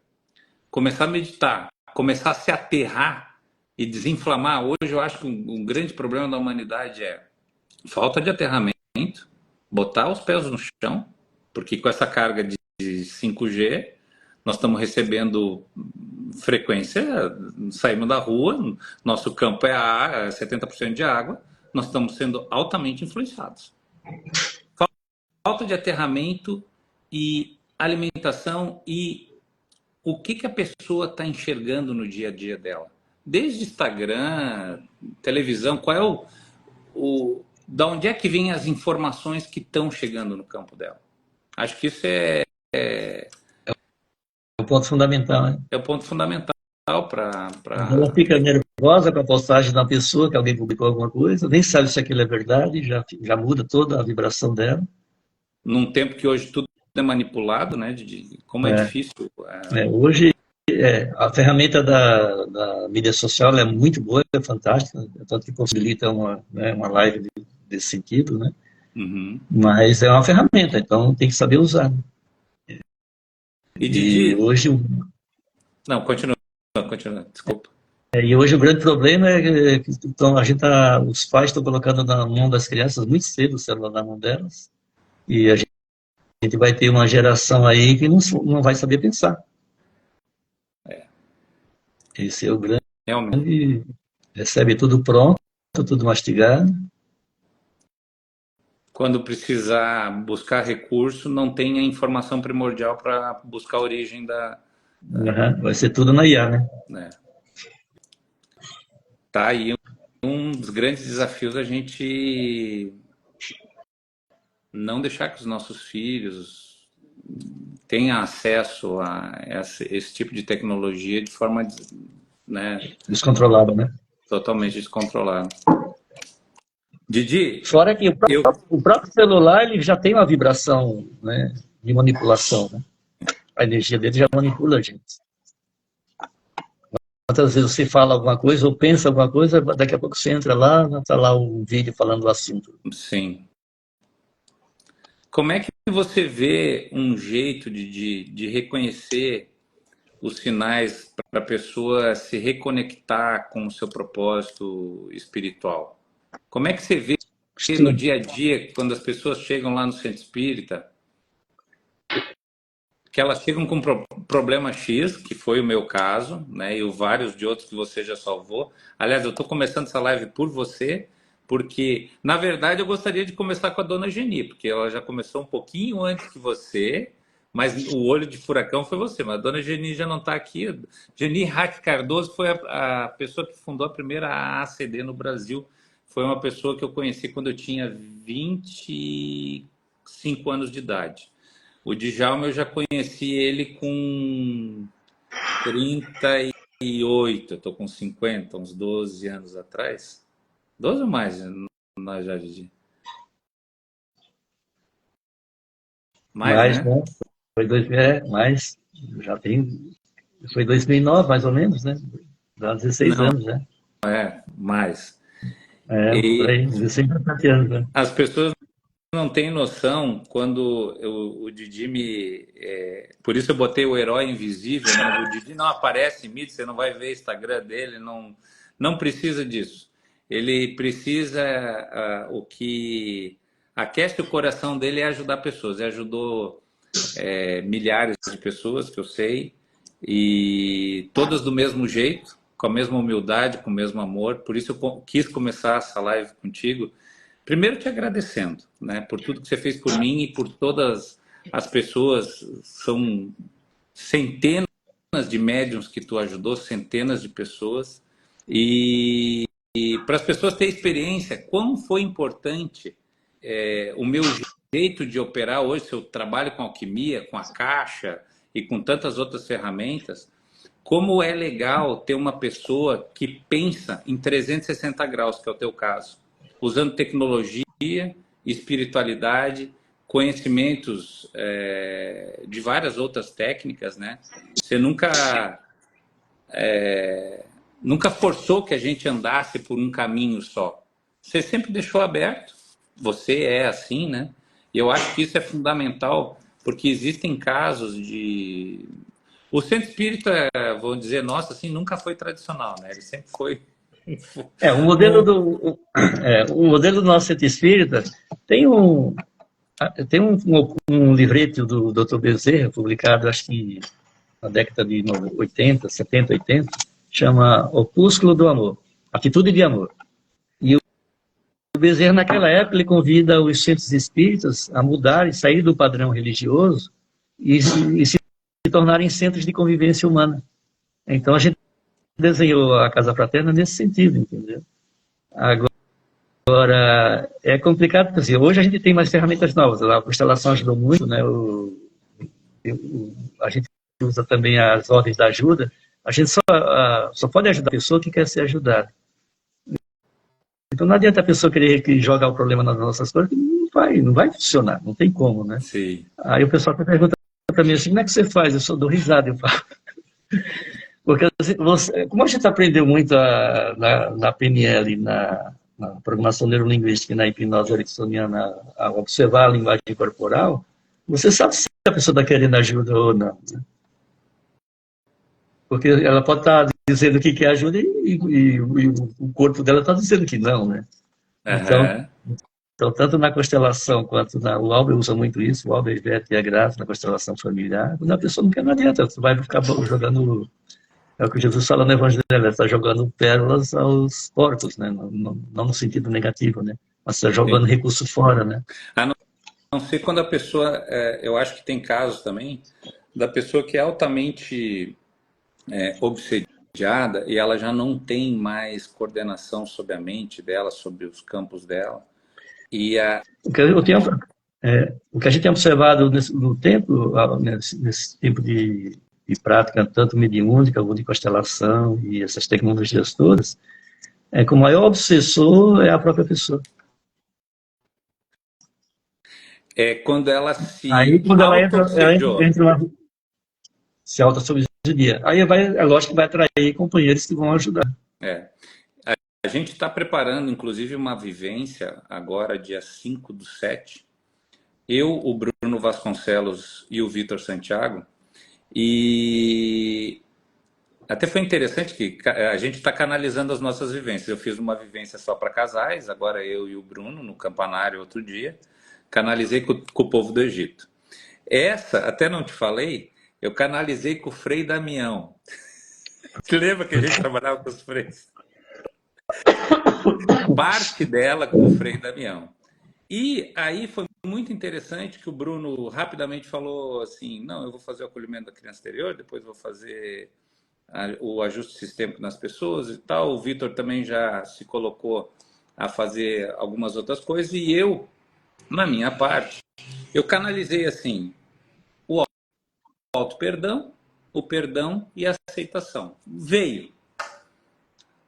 começar a meditar, começar a se aterrar e desinflamar. Hoje eu acho que um grande problema da humanidade é falta de aterramento, botar os pés no chão, porque com essa carga de 5G, nós estamos recebendo frequência, saímos da rua, nosso campo é 70% de água, nós estamos sendo altamente influenciados. Falta de aterramento e alimentação e o que a pessoa está enxergando no dia a dia dela. Desde Instagram, televisão, qual é da onde é que vêm as informações que estão chegando no campo dela? Acho que isso é o ponto fundamental, né? É o ponto fundamental para... Ela fica nervosa com a postagem da pessoa, que alguém publicou alguma coisa, nem sabe se aquilo é verdade, já muda toda a vibração dela. Num tempo que hoje tudo é manipulado, né? Como é difícil. Hoje, a ferramenta da mídia social é muito boa, é fantástica, tanto que possibilita uma live desse sentido, né? Uhum. Mas é uma ferramenta, então tem que saber usar. E hoje... Não, continua, desculpa. E hoje o grande problema é que os pais estão colocando na mão das crianças muito cedo o celular na mão delas, e a gente vai ter uma geração aí que não vai saber pensar. Esse é o grande, Realmente. recebe tudo pronto, tudo mastigado. Quando precisar buscar recurso, não tem a informação primordial para buscar a origem da. Uhum. Vai ser tudo na IA, né? Né? Tá aí um dos grandes desafios a gente não deixar que os nossos filhos tenham acesso a esse tipo de tecnologia de forma, né, Descontrolado, né? totalmente descontrolada. Didi, Fora que eu. o próprio celular ele já tem uma vibração, né, de manipulação, né? A energia dele já manipula a gente. Quantas vezes você fala alguma coisa ou pensa alguma coisa, daqui a pouco você entra lá, está lá o vídeo falando o assunto. Sim. Como é que você vê um jeito de reconhecer os sinais para a pessoa se reconectar com o seu propósito espiritual? Como é que você vê no Sim. dia a dia, quando as pessoas chegam lá no centro espírita, que elas chegam com problema X, que foi o meu caso, né, e vários de outros que você já salvou. Aliás, eu estou começando essa live por você, porque, na verdade, eu gostaria de começar com a dona Geni, porque ela já começou um pouquinho antes que você, mas o olho de furacão foi você. Mas a dona Geni já não está aqui. Geni Hack Cardoso foi a pessoa que fundou a primeira AACD no Brasil. Foi uma pessoa que eu conheci quando eu tinha 25 anos de idade. O Djalma eu já conheci ele com 38, eu tô com 50, uns 12 anos atrás. 12 ou mais, nós já, Didi? Mais, Mas, né? né? Foi mais, já tem, foi 2009 mais ou menos, né? Dá 16 Não, anos, né? é, mais. Por E aí, 16 para 7 anos, né? as pessoas não têm noção quando o Didi me. Por isso eu botei o herói invisível, né? O Didi não aparece em mídia, você não vai ver o Instagram dele, não precisa disso. Ele precisa. O que aquece o coração dele é ajudar pessoas. Ele ajudou milhares de pessoas que eu sei, e todas do mesmo jeito, com a mesma humildade, com o mesmo amor. Por isso eu quis começar essa live contigo. Primeiro te agradecendo, né, por tudo que você fez por mim e por todas as pessoas. São centenas de médiums que tu ajudou, centenas de pessoas. E para as pessoas terem experiência, quão foi importante o meu jeito de operar hoje, se eu trabalho com alquimia, com a caixa e com tantas outras ferramentas, como é legal ter uma pessoa que pensa em 360 graus, que é o teu caso, usando tecnologia, espiritualidade, conhecimentos de várias outras técnicas, né? Você nunca forçou que a gente andasse por um caminho só. Você sempre deixou aberto. Você é assim, né? E eu acho que isso é fundamental, porque existem casos de. O centro espírita, vou dizer, nossa, assim, nunca foi tradicional, né? Ele sempre foi. O modelo um- o modelo do nosso centro espírita tem um livreto do Dr. Bezerra, publicado, acho que na década de 80, 70, 80, chama Opúsculo do Amor, Atitude de Amor. E o Bezerra, naquela época, ele convida os centros espíritas a mudarem, sair do padrão religioso e se tornarem centros de convivência humana. Então, a gente desenhou a Casa Fraterna nesse sentido, entendeu? Agora, é complicado, porque assim, hoje a gente tem mais ferramentas novas. A constelação ajudou muito, né? A gente usa também as ordens da ajuda. A gente só pode ajudar a pessoa que quer ser ajudada. Então não adianta a pessoa querer jogar o problema nas nossas coisas, que não vai funcionar, não tem como, né? Sim. Aí o pessoal pergunta para mim assim, como é que você faz? Eu só dou risada, eu falo. Porque como a gente aprendeu muito na PNL, na programação neurolinguística e na hipnose ericksoniana, a observar a linguagem corporal, você sabe se a pessoa está querendo ajuda ou não, né? Porque ela pode estar dizendo que quer ajuda e o corpo dela está dizendo que não, né? Então, Uhum. tanto na constelação quanto o Albert usa muito isso, o Albert, Ivete e a Graça, na constelação familiar, quando a pessoa não quer, não adianta, você vai ficar jogando É o que Jesus fala no Evangelho, ele está jogando pérolas aos porcos, né? Não no sentido negativo, né? Mas está jogando Sim. recurso fora, né? A não ser quando a pessoa, eu acho que tem casos também, da pessoa que é altamente obsediada e ela já não tem mais coordenação sobre a mente dela, sobre os campos dela. E a, O que eu tenho, o que a gente tem observado no tempo, nesse tempo de prática, tanto mediúnica, como de constelação e essas tecnologias todas, é que o maior obsessor é a própria pessoa. quando ela Aí, se quando ela auto-obsediou. entra lá, se auto-subsidia. Aí é lógico que vai atrair companheiros que vão ajudar. É. A gente está preparando, inclusive, uma vivência agora, dia 5/7. Eu, o Bruno Vasconcelos e o Vitor Santiago. E até foi interessante que a gente está canalizando as nossas vivências. Eu fiz uma vivência só para casais, agora eu e o Bruno, no campanário, outro dia. Canalizei com o povo do Egito. Essa, até não te falei, eu canalizei com o Frei Damião. Você lembra que a gente trabalhava com os freis? Parte dela com o Frei Damião. E aí foi muito interessante que o Bruno rapidamente falou assim, não, eu vou fazer o acolhimento da criança exterior, depois vou fazer o ajuste sistêmico nas pessoas e tal. O Vitor também já se colocou a fazer algumas outras coisas e eu, na minha parte, eu canalizei assim, o auto-perdão, o perdão e a aceitação. Veio.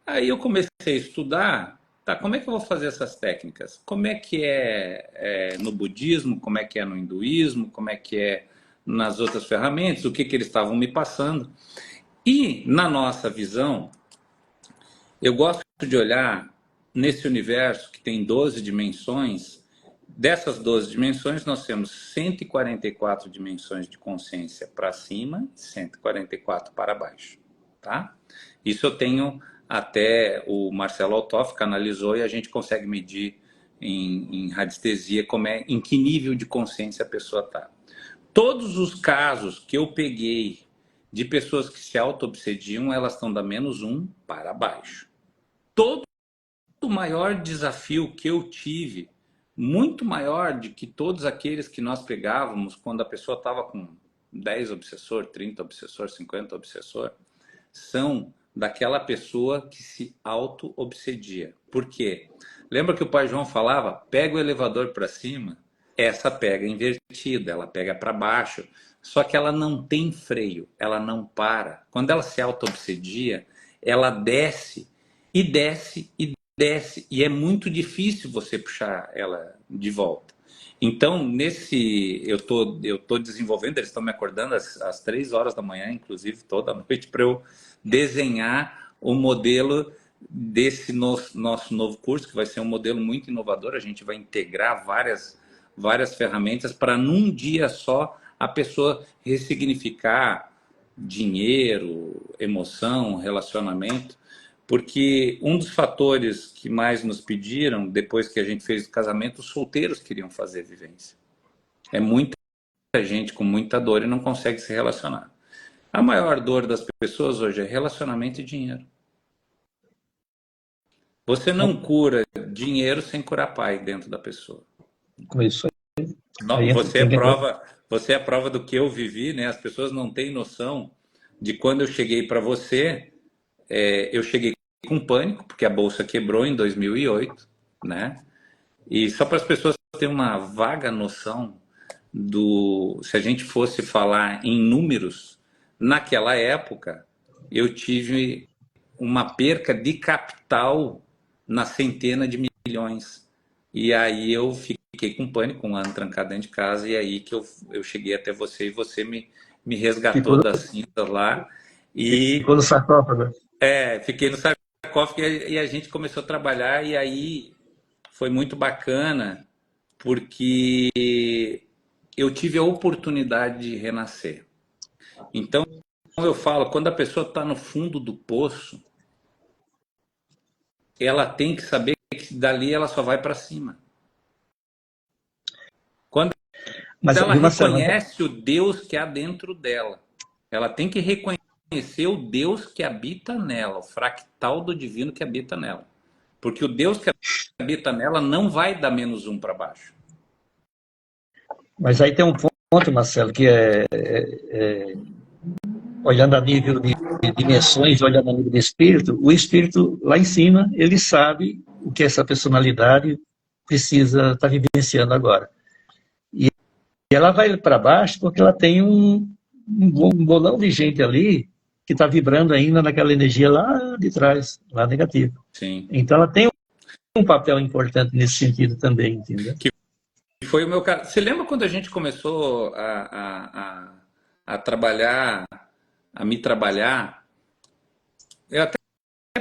Aí eu comecei a estudar, tá, como é que eu vou fazer essas técnicas? Como é que é no budismo, como é que é no hinduísmo, como é que é nas outras ferramentas, o que eles estavam me passando. E na nossa visão, eu gosto de olhar nesse universo que tem 12 dimensões. Dessas 12 dimensões, nós temos 144 dimensões de consciência para cima e 144 para baixo. Tá? Isso eu tenho até o Marcelo Altoff canalizou e a gente consegue medir em radiestesia em que nível de consciência a pessoa está. Todos os casos que eu peguei de pessoas que se auto-obsediam, elas estão da -1 para baixo. Todo o maior desafio que eu tive, muito maior de que todos aqueles que nós pegávamos quando a pessoa estava com 10 obsessor, 30 obsessor, 50 obsessor, são daquela pessoa que se auto-obsedia. Por quê? Lembra que o pai João falava, pega o elevador para cima, essa pega invertida, ela pega para baixo, só que ela não tem freio, ela não para. Quando ela se auto-obsedia, ela desce e desce e desce, e é muito difícil você puxar ela de volta. Então, eu tô desenvolvendo, eles estão me acordando às 3 horas da manhã, inclusive, toda noite, para eu desenhar o modelo desse nosso novo curso, que vai ser um modelo muito inovador. A gente vai integrar várias ferramentas para, num dia só, a pessoa ressignificar dinheiro, emoção, relacionamento. Porque um dos fatores que mais nos pediram, depois que a gente fez o casamento, os solteiros queriam fazer vivência. É muita gente com muita dor e não consegue se relacionar. A maior dor das pessoas hoje é relacionamento e dinheiro. Você não cura dinheiro sem curar pai dentro da pessoa. Com isso Não, aí você é prova do que eu vivi, né? As pessoas não têm noção de quando eu cheguei para você, eu cheguei com pânico, porque a bolsa quebrou em 2008, né? E só para as pessoas terem uma vaga noção se a gente fosse falar em números, naquela época eu tive uma perca de capital na centena de milhões. E aí eu fiquei com pânico, um ano trancado dentro de casa, e aí que eu cheguei até você e você me resgatou ficou, das cinzas lá. E ficou no sarcófago. fiquei no sarcófago e a gente começou a trabalhar, e aí foi muito bacana, porque eu tive a oportunidade de renascer. Então, eu falo, quando a pessoa está no fundo do poço, ela tem que saber que dali ela só vai para cima. Quando Mas, ela viu, Marcelo? reconhece o Deus que há dentro dela, ela tem que reconhecer conhecer o Deus que habita nela, o fractal do divino que habita nela. Porque o Deus que habita nela não vai dar -1 para baixo. Mas aí tem um ponto, Marcelo, que olhando a nível de dimensões, olhando a nível de espírito, o espírito lá em cima, ele sabe o que essa personalidade precisa estar vivenciando agora. E ela vai para baixo porque ela tem um bolão de gente ali que está vibrando ainda naquela energia lá de trás, lá negativa. Sim. Então ela tem um papel importante nesse sentido também, entendeu? Que foi o meu caso. Você lembra quando a gente começou a trabalhar, a me trabalhar? Eu até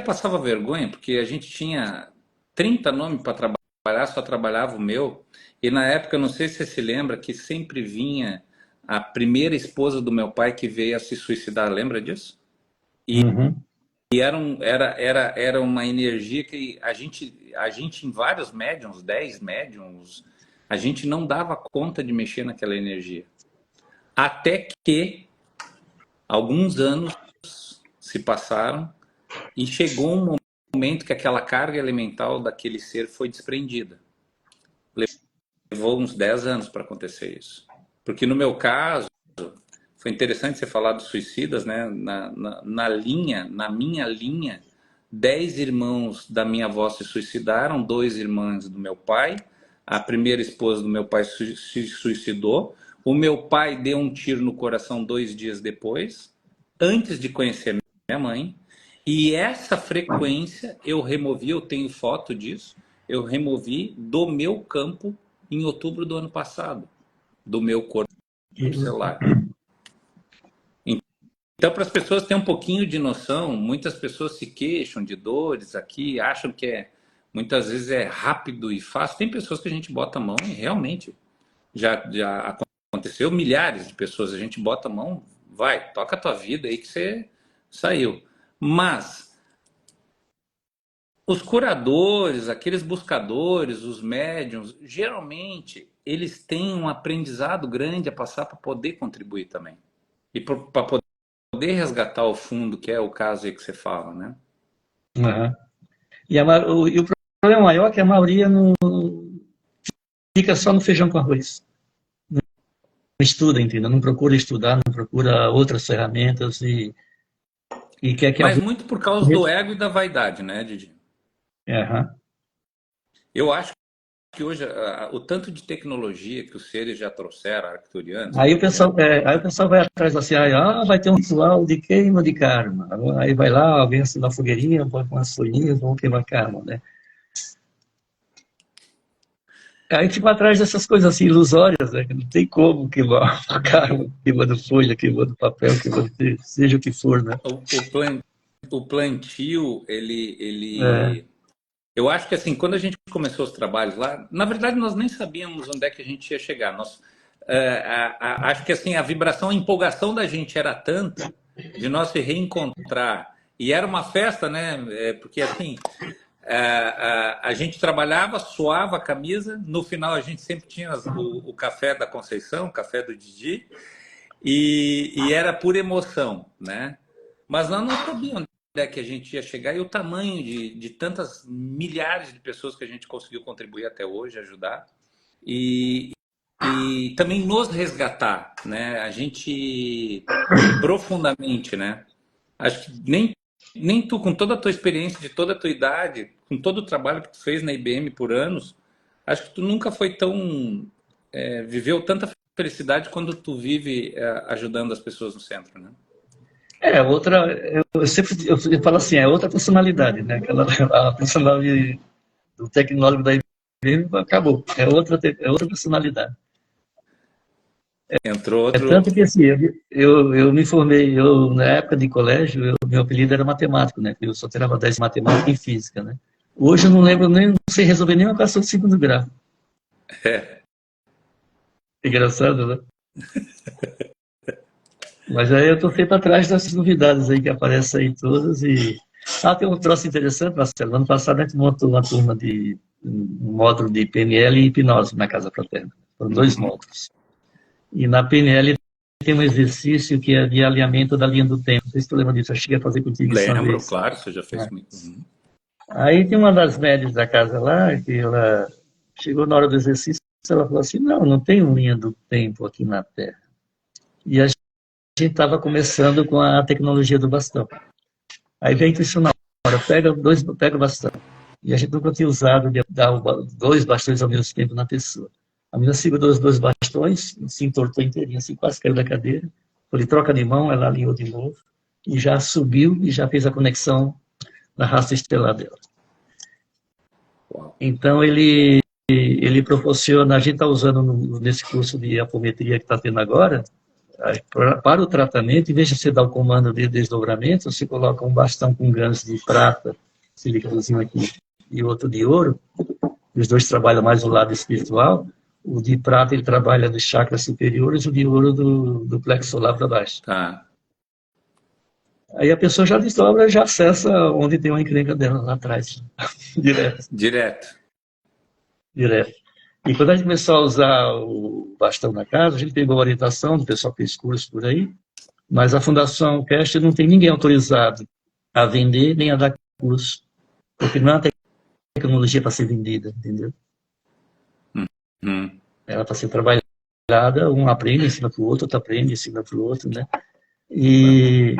passava vergonha, porque a gente tinha 30 nomes para trabalhar, só trabalhava o meu. E na época, não sei se você se lembra, que sempre vinha a primeira esposa do meu pai que veio a se suicidar. Lembra disso? E, e era uma energia que a gente em vários médiums, 10 médiums, a gente não dava conta de mexer naquela energia. Até que alguns anos se passaram e chegou um momento que aquela carga elemental daquele ser foi desprendida. Levou uns 10 anos para acontecer isso. Porque no meu caso, foi interessante você falar dos suicidas, né? Na minha linha, 10 irmãos da minha avó se suicidaram, 2 irmãs do meu pai, a primeira esposa do meu pai se suicidou, o meu pai deu um tiro no coração 2 dias depois, antes de conhecer minha mãe, e essa frequência eu removi, eu tenho foto disso, eu removi do meu campo em outubro do ano passado, do meu corpo celular. Então, para as pessoas terem um pouquinho de noção, muitas pessoas se queixam de dores aqui, acham que muitas vezes é rápido e fácil. Tem pessoas que a gente bota a mão e realmente já aconteceu, milhares de pessoas, a gente bota a mão, vai, toca a tua vida aí que você saiu. Mas os curadores, aqueles buscadores, os médiums, geralmente eles têm um aprendizado grande a passar para poder contribuir também. E para poder resgatar o fundo, que é o caso aí que você fala, né? Uhum. E o problema maior é que a maioria não fica só no feijão com arroz. Não estuda, entendeu? Não procura estudar, não procura outras ferramentas e quer que Mas muito por causa do ego e da vaidade, né, Didi? Uhum. Eu acho que hoje o tanto de tecnologia que os seres já trouxeram, arcturianos... Aí o pessoal vai atrás assim, vai ter um ritual de queima de karma. Aí vai lá, alguém acende uma fogueirinha, põe umas folhinhas, vão queimar karma, né? Aí tipo atrás dessas coisas assim ilusórias, né? Que não tem como queimar karma, queimando folha, queimando papel, queimando seja o que for, né? O plantio, ele... Eu acho que assim, quando a gente começou os trabalhos lá, na verdade nós nem sabíamos onde é que a gente ia chegar. Acho que assim, a vibração, a empolgação da gente era tanta de nós se reencontrar. E era uma festa, né? Porque assim, a gente trabalhava, suava a camisa, no final a gente sempre tinha o café da Conceição, o café do Didi, e era por emoção, né? Mas nós não sabíamos onde é que a gente ia chegar e o tamanho de tantas milhares de pessoas que a gente conseguiu contribuir até hoje, ajudar e também nos resgatar, né? A gente profundamente, né? Acho que nem tu, com toda a tua experiência, de toda a tua idade, com todo o trabalho que tu fez na IBM por anos, acho que tu nunca foi tão... viveu tanta felicidade quando tu vive ajudando as pessoas no centro, né? Eu falo assim, é outra personalidade, né? A personalidade do tecnólogo da IBM acabou, é outra personalidade. Entrou outro... tanto que assim, eu me formei, na época de colégio, meu apelido era matemático, né? Eu só tirava 10 em matemática e em física, né? Hoje eu não lembro não sei resolver nenhuma equação de segundo grau. Engraçado, né? Mas aí eu estou sempre atrás dessas novidades aí que aparecem aí todas e... tem um troço interessante, Marcelo. Ano passado a gente montou uma turma um módulo de PNL e hipnose na Casa Fraterna. Foram 2 módulos. E na PNL tem um exercício que é de alinhamento da linha do tempo. Não sei se tu lembra disso, eu cheguei a fazer contigo isso uma Lembro, vez. claro, você já fez Né? comigo. Uhum. Aí tem uma das médias da casa lá, que ela chegou na hora do exercício, ela falou assim, não tem linha do tempo aqui na Terra. E a gente estava começando com a tecnologia do bastão. Aí veio isso na hora, pega o bastão. E a gente nunca tinha usado de dar dois bastões ao mesmo tempo na pessoa. A menina segurou os dois bastões, se entortou inteirinha, assim, quase caiu da cadeira. Falei, troca de mão, ela alinhou de novo. E já subiu e já fez a conexão na raça estelar dela. Uau. Então, ele proporciona, a gente está usando nesse curso de apometria que está tendo agora, para o tratamento, em vez de você dar o comando de desdobramento, você coloca um bastão com gancho de prata, silicozinho aqui, e outro de ouro. Os dois trabalham mais o lado espiritual. O de prata ele trabalha dos chakras superiores, o de ouro do plexo solar para baixo. Tá. Aí a pessoa já desdobra, já acessa onde tem uma encrenca dela lá atrás. Direto. E quando a gente começou a usar o bastão na casa, a gente pegou a orientação do pessoal que fez curso por aí, mas a Fundação Cast não tem ninguém autorizado a vender nem a dar curso, porque não é uma tecnologia para ser vendida, entendeu? Ela está sendo trabalhada, um aprende, ensina para o outro aprende, ensina para o outro, né? E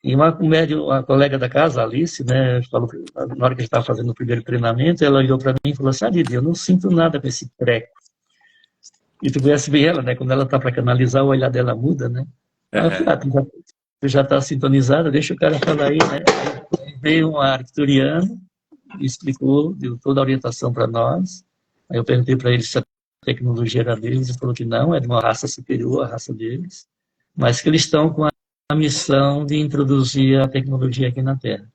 uma colega da casa, a Alice, né, falou, na hora que a gente estava fazendo o primeiro treinamento, ela olhou para mim e falou assim, Didi, eu não sinto nada com esse treco. E tu conhece bem ela, né? Quando ela está para canalizar, o olhar dela muda, né? Aí eu falei, tu já está sintonizada, deixa o cara falar aí, né? Aí veio um arcturiano, explicou, deu toda a orientação para nós. Aí eu perguntei para ele se a tecnologia era deles, ele falou que não, é de uma raça superior à raça deles, mas que eles estão com a missão de introduzir a tecnologia aqui na Terra.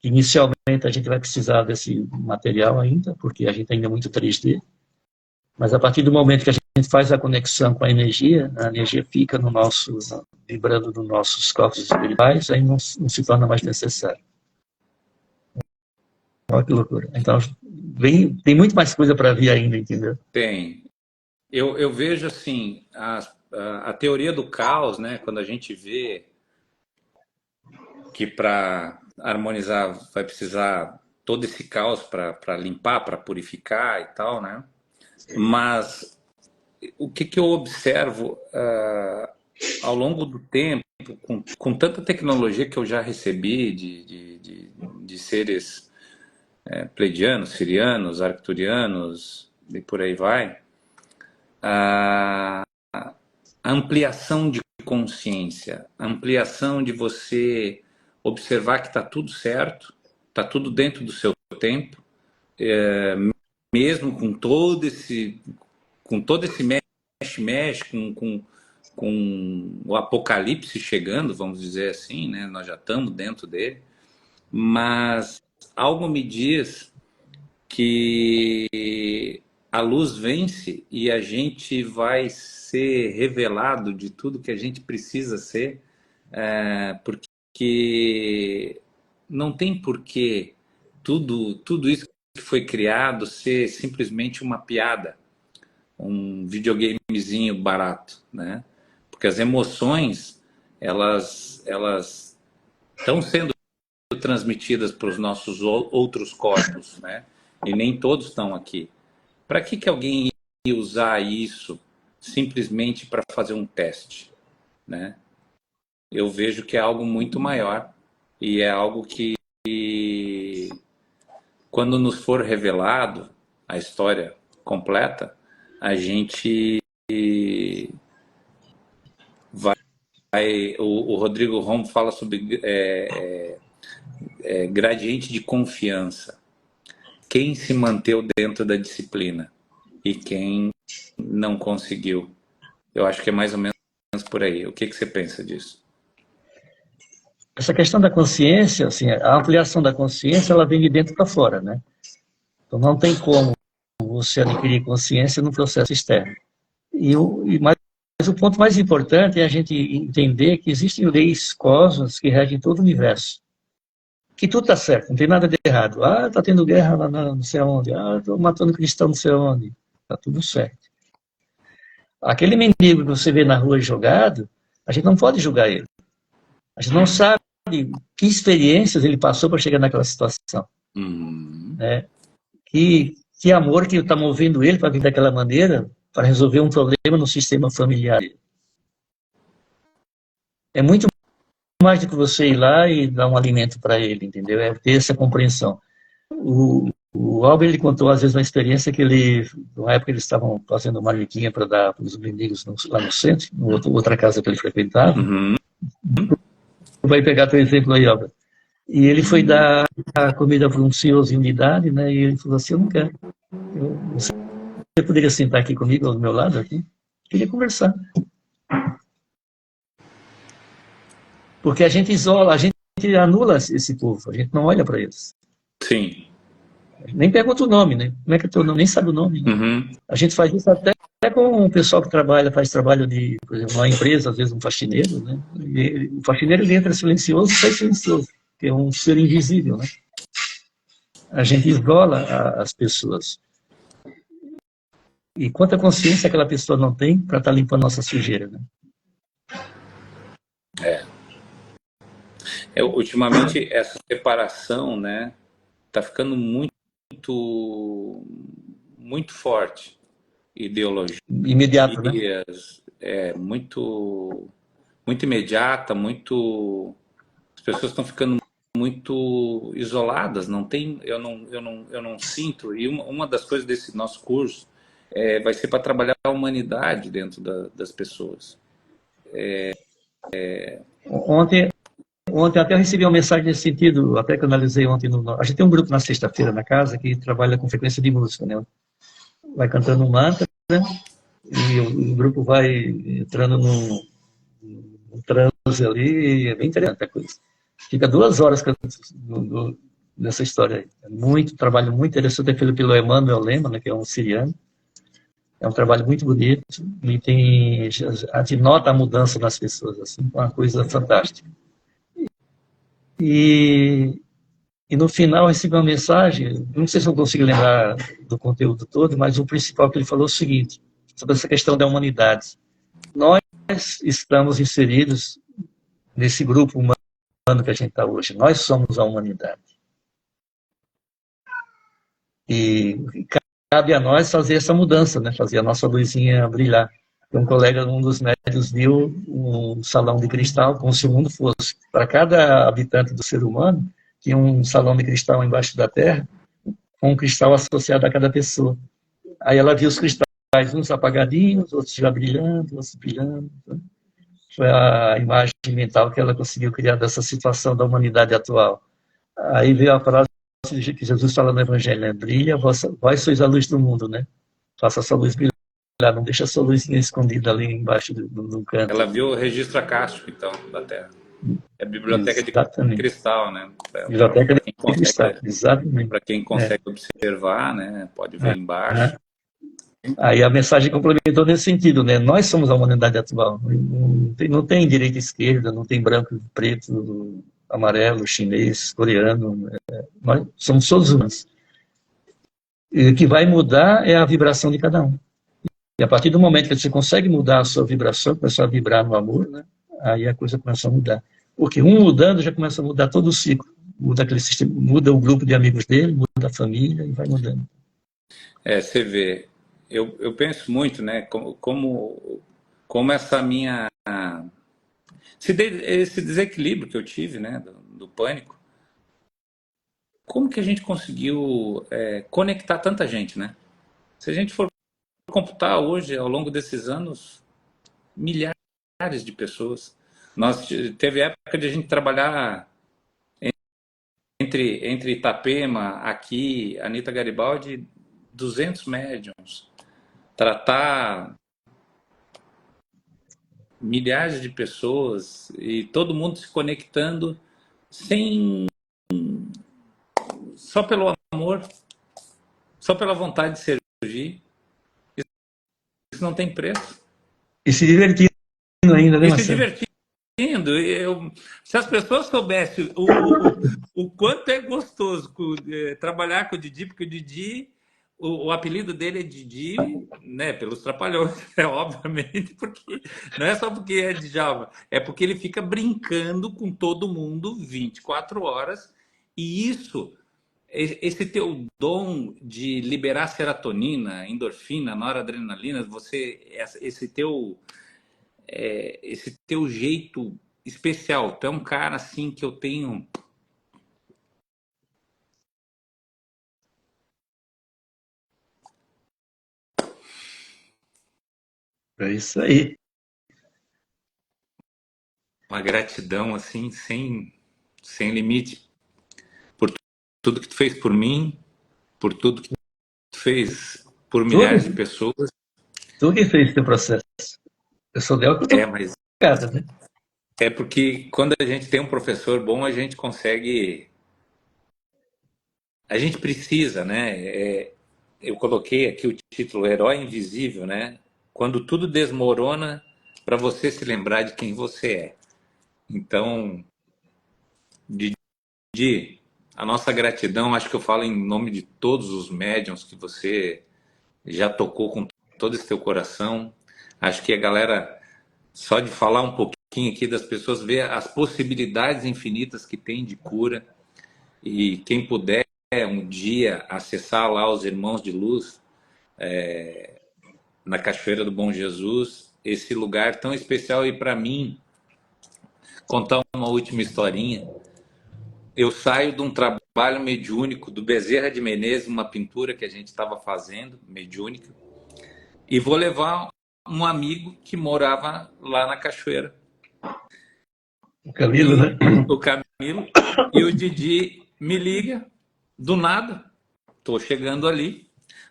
Inicialmente a gente vai precisar desse material ainda, porque a gente ainda é muito 3D, mas a partir do momento que a gente faz a conexão com a energia fica no nosso, vibrando nos nossos corpos espirituais, aí não se torna mais necessário. Olha que loucura. Então, tem muito mais coisa para vir ainda, entendeu? Tem. Eu vejo assim, a teoria do caos, né? Quando a gente vê que para harmonizar vai precisar todo esse caos para limpar, para purificar e tal, né? Mas o que eu observo ao longo do tempo, com tanta tecnologia que eu já recebi de seres pleidianos, sirianos, arcturianos e por aí vai, a ampliação de consciência, a ampliação de você observar que está tudo certo, está tudo dentro do seu tempo, mesmo com todo esse mexe-mexe, com o apocalipse chegando, vamos dizer assim, né? Nós já estamos dentro dele, mas algo me diz que a luz vence e a gente vai ser revelado de tudo que a gente precisa ser, porque não tem porquê tudo isso que foi criado ser simplesmente uma piada, um videogamezinho barato, né? Porque as emoções, elas estão sendo transmitidas para os nossos outros corpos, né? E nem todos estão aqui. Para que alguém ia usar isso simplesmente para fazer um teste, né? Eu vejo que é algo muito maior e é algo que, quando nos for revelado a história completa, a gente vai... O Rodrigo Rom fala sobre gradiente de confiança. Quem se manteve dentro da disciplina e quem não conseguiu. Eu acho que é mais ou menos por aí. O que você pensa disso? Essa questão da consciência, assim, a ampliação da consciência, ela vem de dentro para fora, né? Então não tem como você adquirir consciência no processo externo. Mas o ponto mais importante é a gente entender que existem leis cósmicas que regem todo o universo. Que tudo está certo, não tem nada de errado. Ah, está tendo guerra lá não sei onde. Ah, estou matando cristão não sei onde. Está tudo certo. Aquele mendigo que você vê na rua jogado, a gente não pode julgar ele. A gente não sabe que experiências ele passou para chegar naquela situação. Né? Que amor que está movendo ele para vir daquela maneira, para resolver um problema no sistema familiar. É muito mais do que você ir lá e dar um alimento para ele, entendeu? É ter essa compreensão. O Albert, ele contou, às vezes, uma experiência que ele, na época, eles estavam fazendo uma marmiquinha para dar para os mendigos lá no centro, outra casa que ele frequentava. Vai pegar teu exemplo aí, Albert. E ele foi dar a comida para um senhorzinho de idade, né? E ele falou assim, eu não quero. Você poderia sentar aqui comigo, ao meu lado, aqui? Queria conversar. Porque a gente isola, a gente anula esse povo, a gente não olha para eles. Sim. Nem pergunta o nome, né? Como é que é teu nome? Nem sabe o nome. Né? A gente faz isso até com o pessoal que faz trabalho de, por exemplo, uma empresa, às vezes um faxineiro, né? E o faxineiro ele entra silencioso e sai silencioso, que é um ser invisível, né? A gente isola as pessoas. E quanta consciência aquela pessoa não tem para estar limpando nossa sujeira, né? Ultimamente essa separação, né, tá ficando muito forte. Ideologias, Imediato, né? muito imediata, as pessoas estão ficando muito isoladas, eu não sinto, e uma das coisas desse nosso curso vai ser para trabalhar a humanidade dentro das pessoas. Ontem até eu recebi uma mensagem nesse sentido, até que eu analisei ontem. A gente tem um grupo na sexta-feira na casa que trabalha com frequência de música, né? Vai cantando um mantra, né? E o grupo vai entrando num transe ali, é bem interessante a coisa. Fica 2 horas nessa história aí. Trabalho muito interessante, é feito pelo Emmanuel Lema, né, que é um siriano. É um trabalho muito bonito e a gente nota a mudança nas pessoas, assim, uma coisa fantástica. E no final eu recebi uma mensagem, não sei se eu consigo lembrar do conteúdo todo, mas o principal que ele falou é o seguinte, sobre essa questão da humanidade. Nós estamos inseridos nesse grupo humano que a gente está hoje. Nós somos a humanidade. E cabe a nós fazer essa mudança, né? Fazer a nossa luzinha brilhar. Um dos médios viu um salão de cristal como se o mundo fosse. Para cada habitante do ser humano, tinha um salão de cristal embaixo da terra, com um cristal associado a cada pessoa. Aí ela viu os cristais, uns apagadinhos, outros já brilhando, outros brilhando. Foi a imagem mental que ela conseguiu criar dessa situação da humanidade atual. Aí veio a frase que Jesus fala no Evangelho, né? Brilha, vós sois a luz do mundo, né? Faça a sua luz brilhar, não deixa a sua luzinha escondida ali embaixo do canto. Ela viu o registro acástico, então, da Terra. É a biblioteca Exatamente. de cristal, né? Biblioteca de cristal, exatamente. Para quem consegue observar, né? Pode ver embaixo. Aí a mensagem complementou nesse sentido, né? Nós somos a humanidade atual. Não tem direita e esquerda, não tem branco, preto, amarelo, chinês, coreano. Nós somos todos humanos. E o que vai mudar é a vibração de cada um. E a partir do momento que você consegue mudar a sua vibração, começar a vibrar no amor, né? Aí a coisa começa a mudar. Porque um mudando já começa a mudar todo o ciclo. Muda aquele sistema, muda o grupo de amigos dele, muda a família e vai mudando. Você vê. Eu penso muito, né? Como essa minha esse desequilíbrio que eu tive, né? Do pânico. Como que a gente conseguiu conectar tanta gente, né? Se a gente for computar hoje, ao longo desses anos, milhares de pessoas. Teve época de a gente trabalhar entre Itapema, aqui, Anita Garibaldi, 200 médiums. Tratar milhares de pessoas e todo mundo se conectando só pelo amor, só pela vontade de servir. Isso não tem preço. E se divertindo ainda, né, E Marcelo? se divertindo. Se as pessoas soubessem o quanto é gostoso trabalhar com o Didi, porque o Didi, o apelido dele é Didi, né, pelos Trapalhões, obviamente, porque não é só porque é Djalma, é porque ele fica brincando com todo mundo 24 horas, e isso, esse teu dom de liberar serotonina, endorfina, noradrenalina, esse teu jeito especial, tu é um cara assim que eu tenho. É isso aí. Uma gratidão assim sem limite por tudo que tu fez por mim, por tudo que tu fez por Tu, milhares de pessoas. tu que fez esse processo. Eu sou dela que eu tô Mas casa, né? é porque quando a gente tem um professor bom, a gente consegue, a gente precisa, né? Eu coloquei aqui o título Herói Invisível, né? Quando tudo desmorona, para você se lembrar de quem você é. Então, Didi, a nossa gratidão, acho que eu falo em nome de todos os médiums que você já tocou com todo esse teu coração. Acho que a galera, só de falar um pouquinho aqui das pessoas, vê as possibilidades infinitas que tem de cura. E quem puder um dia acessar lá os Irmãos de Luz, na Cachoeira do Bom Jesus, esse lugar tão especial. E para mim, contar uma última historinha. Eu saio de um trabalho mediúnico do Bezerra de Menezes, uma pintura que a gente estava fazendo, mediúnica, e vou levar um amigo que morava lá na Cachoeira. O Camilo, E né? o Camilo e o Didi me liga do nada. Tô chegando ali.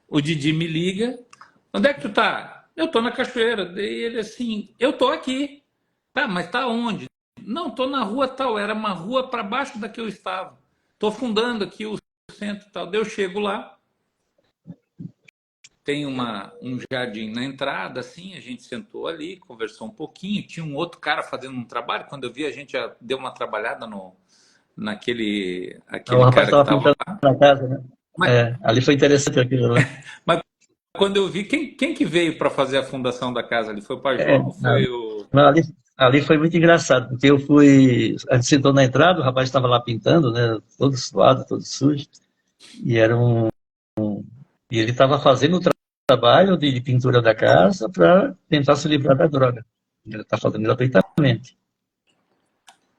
O Didi me liga. Onde é que tu tá? Eu tô na Cachoeira. Daí ele assim, eu tô aqui. Tá, mas tá onde? Não, tô na rua tal. Era uma rua para baixo da que eu estava. Tô fundando aqui o centro tal. Daí eu chego lá. Tem um jardim na entrada, assim, a gente sentou ali, conversou um pouquinho, tinha um outro cara fazendo um trabalho, quando eu vi a gente já deu uma trabalhada O aquele rapaz cara que estava estava pintando lá, na casa, né? mas, É, ali foi interessante aquilo lá. mas quando eu vi, quem que veio para fazer a fundação da casa ali? Foi o É, Pajô ou foi o... não, ali foi muito engraçado, porque eu fui. A gente sentou na entrada, o rapaz estava lá pintando, né? Todo suado, todo sujo. E era um. E ele estava fazendo o trabalho de pintura da casa para tentar se livrar da droga. Ele está fazendo gratuitamente.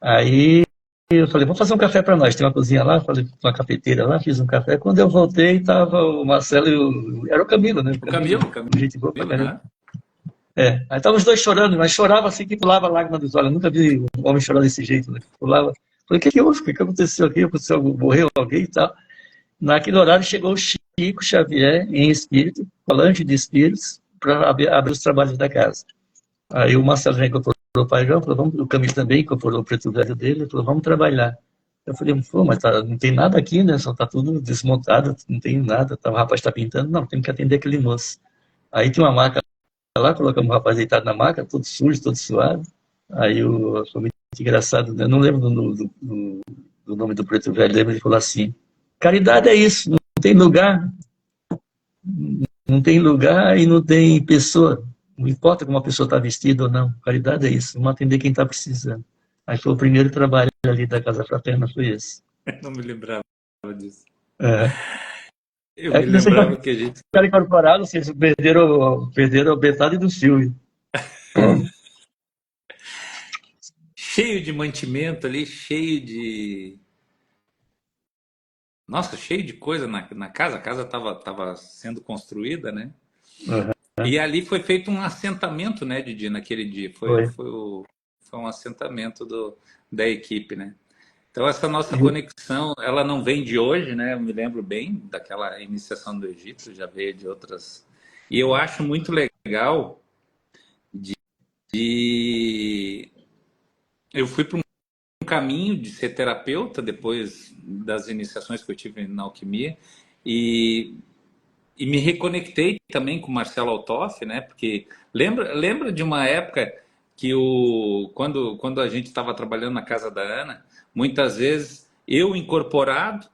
Aí eu falei, vamos fazer um café para nós. Tem uma cozinha lá, falei, uma cafeteira lá, fiz um café. Quando eu voltei, estava o Marcelo e era o Camilo, né? O O Camilo, Camilo, gente boa pra caramba. né? É, aí estavam os dois chorando, mas chorava assim que pulava a lágrima dos olhos. Eu nunca vi um homem chorar desse jeito, né? Pulava. Falei, o que que houve? O que que aconteceu aqui? Aconteceu, morreu alguém e tal. Naquele horário chegou o Chico Xavier em espírito, falante de espíritos, para abrir os trabalhos da casa. Aí o Marcelo já incorporou o pai João, falou, vamos, o Camilo também incorporou o preto velho dele, falou, vamos trabalhar. Eu falei, pô, mas não tem nada aqui, né? Só tá tudo desmontado, não tem nada. Tá, o rapaz está pintando, não, tem que atender aquele moço. Aí tinha uma maca lá, colocamos o rapaz deitado na maca, todo sujo, todo suado. Aí foi muito engraçado, né? Eu não lembro do nome do preto velho, lembro, ele falou assim, caridade é isso, não tem lugar, não tem lugar e não tem pessoa. Não importa como a pessoa está vestida ou não. Caridade é isso. Vamos atender quem está precisando. Aí foi o primeiro trabalho ali da Casa Fraterna, foi esse. Não me lembrava disso. É, Eu é me que vocês já lembrava que a gente... ficaram incorporados, vocês perderam metade do filme. cheio de mantimento ali, cheio de... Nossa, cheio de coisa na casa. A casa tava sendo construída, né? Uhum, E ali foi feito um assentamento, né, Didi, naquele dia. foi. Foi um assentamento da equipe, né? Então, essa nossa E, conexão, ela não vem de hoje, né? Eu me lembro bem daquela iniciação do Egito, já veio de outras. E eu acho muito legal de... Eu fui para um caminho de ser terapeuta depois das iniciações que eu tive na alquimia e me reconectei também com o Marcelo Altoff, né? Porque lembra de uma época que quando a gente estava trabalhando na casa da Ana, muitas vezes eu incorporado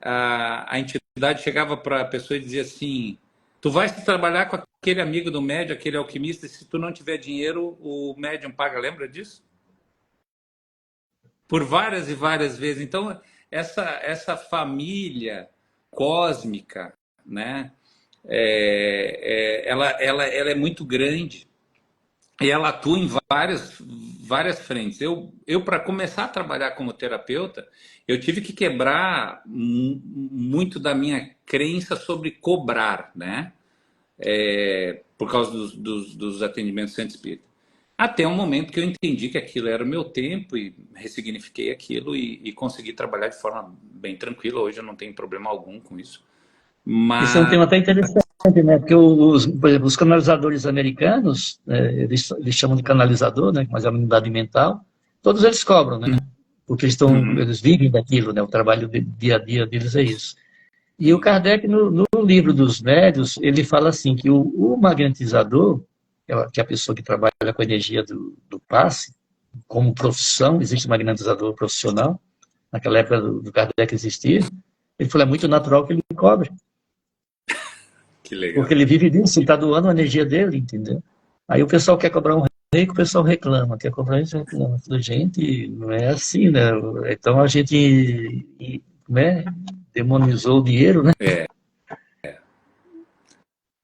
a entidade chegava para a pessoa e dizia assim: tu vais trabalhar com aquele amigo do médium, aquele alquimista, e se tu não tiver dinheiro, o médium paga. Lembra disso? Por várias e várias vezes. Então, essa família cósmica, né? Ela é muito grande e ela atua em várias frentes. Eu para começar a trabalhar como terapeuta, eu tive que quebrar muito da minha crença sobre cobrar, né? Por causa dos atendimentos centro espírita. Até um momento que eu entendi que aquilo era o meu tempo e ressignifiquei aquilo e consegui trabalhar de forma bem tranquila. Hoje eu não tenho problema algum com isso. Isso é um Mas tema até interessante, né? Porque, por exemplo, os canalizadores americanos, eles chamam de canalizador, né? Mas é uma unidade mental, todos eles cobram, né? Porque eles vivem daquilo, né? O trabalho de dia a dia deles é isso. E o Kardec, no livro dos médios, ele fala assim, que o magnetizador, que é a pessoa que trabalha com a energia do passe, como profissão, existe magnetizador profissional, naquela época do Kardec existia, ele falou, é muito natural que ele cobre, que porque legal. ele vive disso, ele está doando a energia dele, entendeu? Aí o pessoal quer cobrar um reiki, o pessoal reclama, quer cobrar isso, reclama. Eu falei, gente, não é assim, né? Então a gente, né, demonizou o dinheiro, né?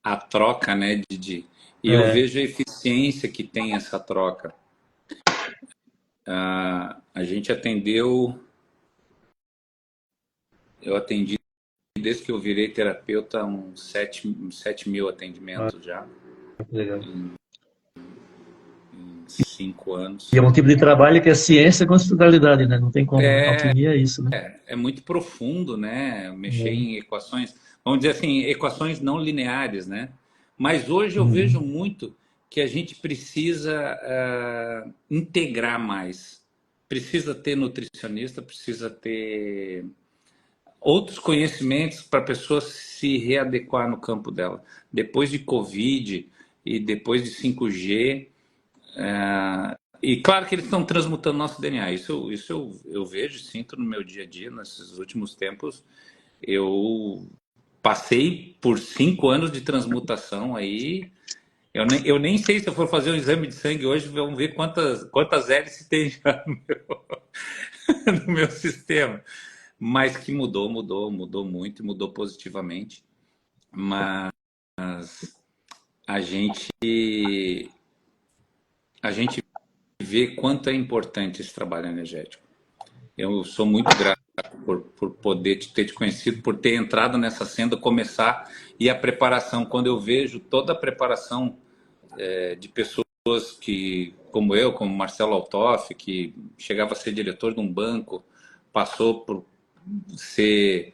A troca, né, Didi? E eu É, vejo a eficiência que tem essa troca. A gente eu atendi desde que eu virei terapeuta uns 7.000 atendimentos já, legal. em 5 anos. E é um tipo de trabalho que é ciência com espiritualidade, né? Não tem como. É, Alquimia é isso, né? é muito profundo, né? Mexer em equações, vamos dizer assim, equações não lineares, né? Mas hoje eu vejo Uhum. muito que a gente precisa integrar mais. Precisa ter nutricionista, precisa ter outros conhecimentos para a pessoa se readequar no campo dela. Depois de Covid e depois de 5G, e claro que eles estão transmutando nosso DNA. Isso eu vejo, sinto no meu dia a dia. Nesses últimos tempos, eu passei por 5 anos de transmutação aí. Eu nem sei se eu for fazer um exame de sangue hoje, vamos ver quantas hélices tem já no meu sistema. Mas que mudou muito, e mudou positivamente. Mas a gente, a gente vê quanto é importante esse trabalho energético. Eu sou muito grato por poder ter te conhecido, por ter entrado nessa senda, começar e a preparação. Quando eu vejo toda a preparação de pessoas que, como eu, como Marcelo Altoff, que chegava a ser diretor de um banco, passou por ser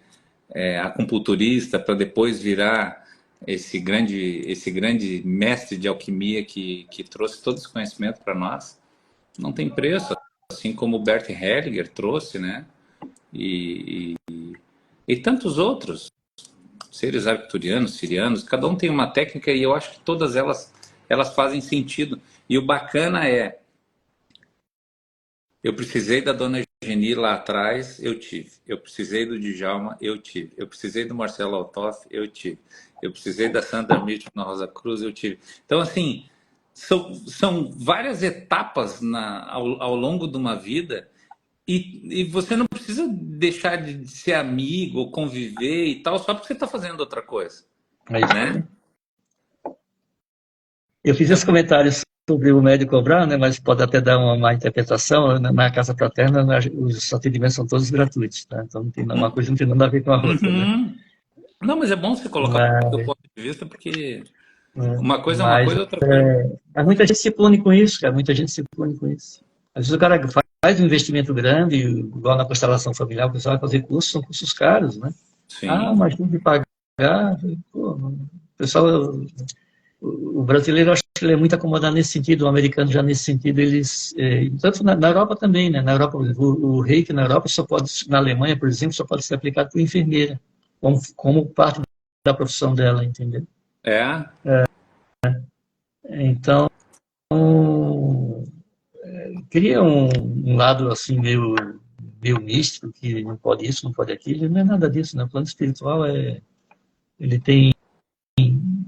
acupunturista para depois virar esse grande mestre de alquimia que trouxe todo esse conhecimento para nós, não tem preço. Assim como o Bert Hellinger trouxe, né? E tantos outros, seres arcturianos, sirianos, cada um tem uma técnica e eu acho que todas elas fazem sentido. E o bacana é, eu precisei da Dona Geni lá atrás, eu tive. Eu precisei do Djalma, eu tive. Eu precisei do Marcelo Altoff, eu tive. Eu precisei da Sandra Mitchell na Rosa Cruz, eu tive. Então, assim, são várias etapas ao longo de uma vida e você não precisa deixar de ser amigo ou conviver e tal só porque você está fazendo outra coisa, É isso né? aí. Eu fiz esse Então, comentário sobre o médico cobrar, né? Mas pode até dar uma má interpretação. Na Casa Fraterna, os atendimentos são todos gratuitos, tá? Então, uma coisa não tem nada a ver com a outra, né? uhum. Não, mas é bom você colocar o seu Mas, ponto de vista porque é, uma coisa é uma mas coisa, outra coisa. mas muita gente se pune com isso, cara. Muita gente se pune com isso. Às vezes o cara faz um investimento grande, igual na constelação familiar, o pessoal vai fazer cursos, são cursos caros, né? Ah, Sim, mas tem que pagar. Pô, o pessoal, o brasileiro, acho que ele é muito acomodado nesse sentido, o americano já nesse sentido, eles, tanto na Europa também, né? Na Europa, o reiki na Europa só pode, na Alemanha, por exemplo, só pode ser aplicado por enfermeira, como parte da profissão dela, entendeu? é. Então, cria um lado assim meio meio místico, que não pode isso, não pode aquilo, não é nada disso, né? O plano espiritual ele tem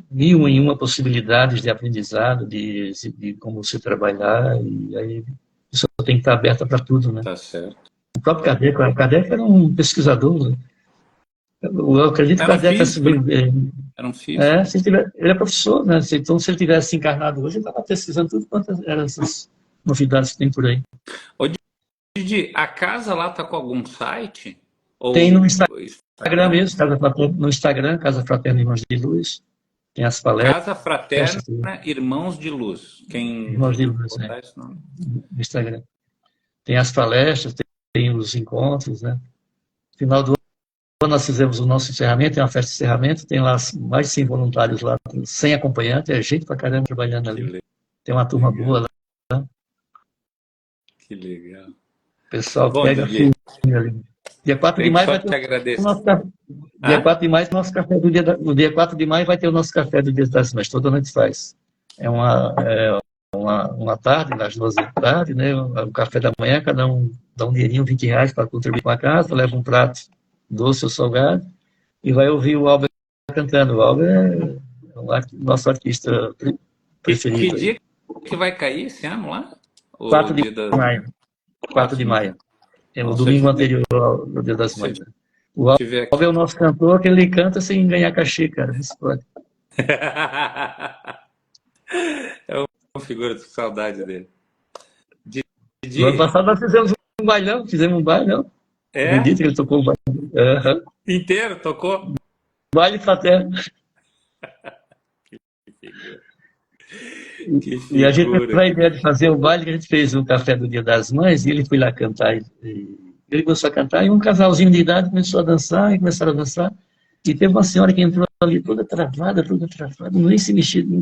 mil e uma possibilidades de aprendizado, de como você trabalhar, e aí a pessoa tem que estar aberta para tudo, né? Tá certo. O próprio Kardec era um pesquisador, né? Eu acredito que o Era um Kardec, físico, né? Era um físico. ele é professor, né? Então, se ele tivesse encarnado hoje, ele estava pesquisando tudo quanto eram essas novidades que tem por aí. Ô, Didi, a casa lá tá com algum site? Tem no Ou Instagram Instagram? mesmo, no Instagram, Casa Fraterna Irmãos de Luz, tem as Casa palestras, Fraterna Irmãos de Luz. Quem Irmãos de Luz, né? botar esse nome? No Instagram. Tem as palestras, tem os encontros, né? No final do ano nós fizemos o nosso encerramento, tem uma festa de encerramento, tem lá mais de 100 voluntários lá, 100 acompanhantes, é gente pra caramba trabalhando ali. Tem uma turma boa lá. Que legal. O pessoal Bom, pega Didi, firme ali. Dia 4 de tem que maio só vai te ter o agradecer. nosso café. Dia 4 de maio, nosso café do dia no dia 4 de maio vai ter o nosso café do Dia das Mães, toda noite faz. É uma tarde, nas 2 da tarde, né? O café da manhã, cada um dá um dinheirinho, R$ 20 para contribuir com a casa, leva um prato doce ou salgado e vai ouvir o Albert cantando. O Albert é o nosso artista Que preferido. dia que vai cair esse ano lá? 4 de maio. 4 de maio. É o domingo anterior ao Dia das Mães. Né? O Albert é o nosso cantor, que ele canta sem ganhar cachê, cara. Isso pode. É uma figura de saudade dele. No ano passado nós fizemos um bailão. Acredito que ele tocou o baile. Inteiro, tocou? Baile fraterno. E a gente teve a ideia de fazer o baile, que a gente fez o café do Dia das Mães, e ele foi lá cantar. Ele começou a cantar, e um casalzinho de idade começou a dançar, e começaram a dançar. E teve uma senhora que entrou ali toda travada, nem se mexia, não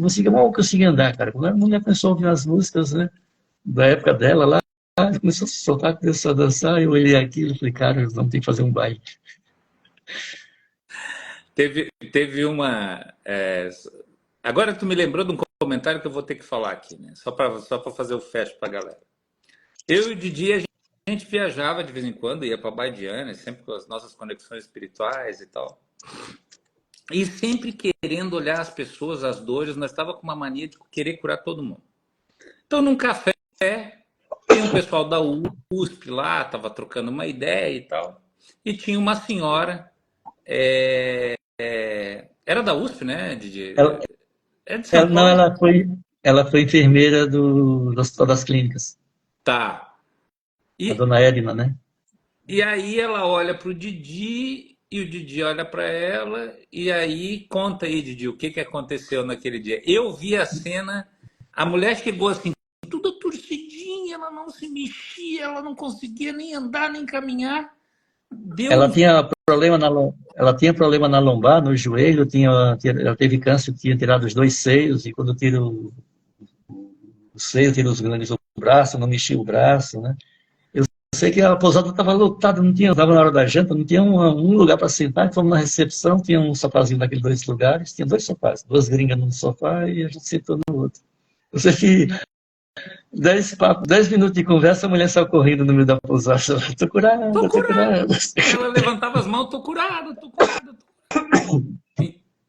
conseguia andar, cara. Quando a mulher começou a ouvir as músicas, né, da época dela lá, começou a se soltar, começou a dançar, eu olhei aquilo e falei, cara, vamos ter que fazer um baile. Teve uma... Agora tu me lembrou de um comentário que eu vou ter que falar aqui, né? Só para fazer o fecho para a galera. Eu e o Didi, a gente viajava de vez em quando, ia para Baidiana, sempre com as nossas conexões espirituais e tal. E sempre querendo olhar as pessoas, as dores, nós estava com uma mania de querer curar todo mundo. Então, num café, tinha um pessoal da USP lá, estava trocando uma ideia e tal. E tinha uma senhora, era da USP, né, Didi? É de São Paulo? Não, ela foi enfermeira do Hospital das Clínicas. Tá. A dona Edna, né? E aí ela olha pro Didi e o Didi olha para ela e aí conta aí, Didi, o que aconteceu naquele dia. Eu vi a cena, a mulher chegou assim, toda torcidinha, ela não se mexia, ela não conseguia nem andar, nem caminhar. Ela tinha problema na lombar, no joelho, ela teve câncer, tinha tirado os 2 seios, e quando tira o seio, tira os grandes do braço, não mexia o braço, né? Eu sei que a pousada estava lotada, estava na hora da janta, não tinha um lugar para sentar, fomos na recepção, tinha um sofazinho naqueles 2 lugares, tinha 2 sofás, 2 gringas num sofá e a gente sentou no outro. Eu sei que 10 minutos de conversa, a mulher saiu correndo no meio da pousada. Tô curada. Ela levantava as mãos, tô curada.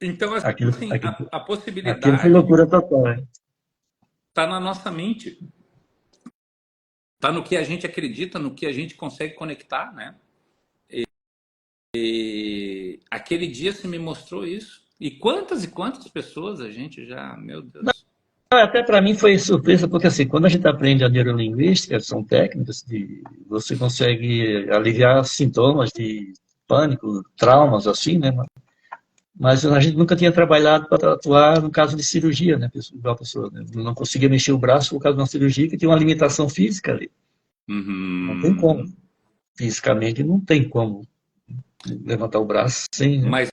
Então, assim, a possibilidade... Aquilo foi loucura total, né? Tá na nossa mente. Tá no que a gente acredita, no que a gente consegue conectar, né? E aquele dia você me mostrou isso. E quantas pessoas a gente já... Meu Deus... Até para mim foi surpresa, porque assim, quando a gente aprende a neurolinguística, são técnicas você consegue aliviar sintomas de pânico, traumas, assim, né? Mas a gente nunca tinha trabalhado para atuar no caso de cirurgia, né? A pessoa não conseguia mexer o braço por causa de uma cirurgia que tinha uma limitação física ali. Não tem como. Fisicamente não tem como levantar o braço sem... Né? Mas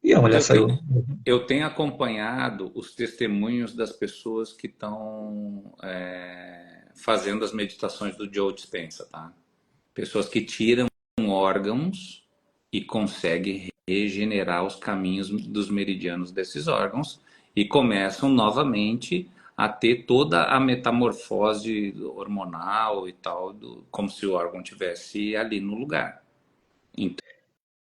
e a mulher saiu. Eu tenho acompanhado os testemunhos das pessoas que estão fazendo as meditações do Joe Dispenza, tá? Pessoas que tiram órgãos e conseguem regenerar os caminhos dos meridianos desses órgãos e começam novamente a ter toda a metamorfose hormonal e tal, como se o órgão tivesse ali no lugar.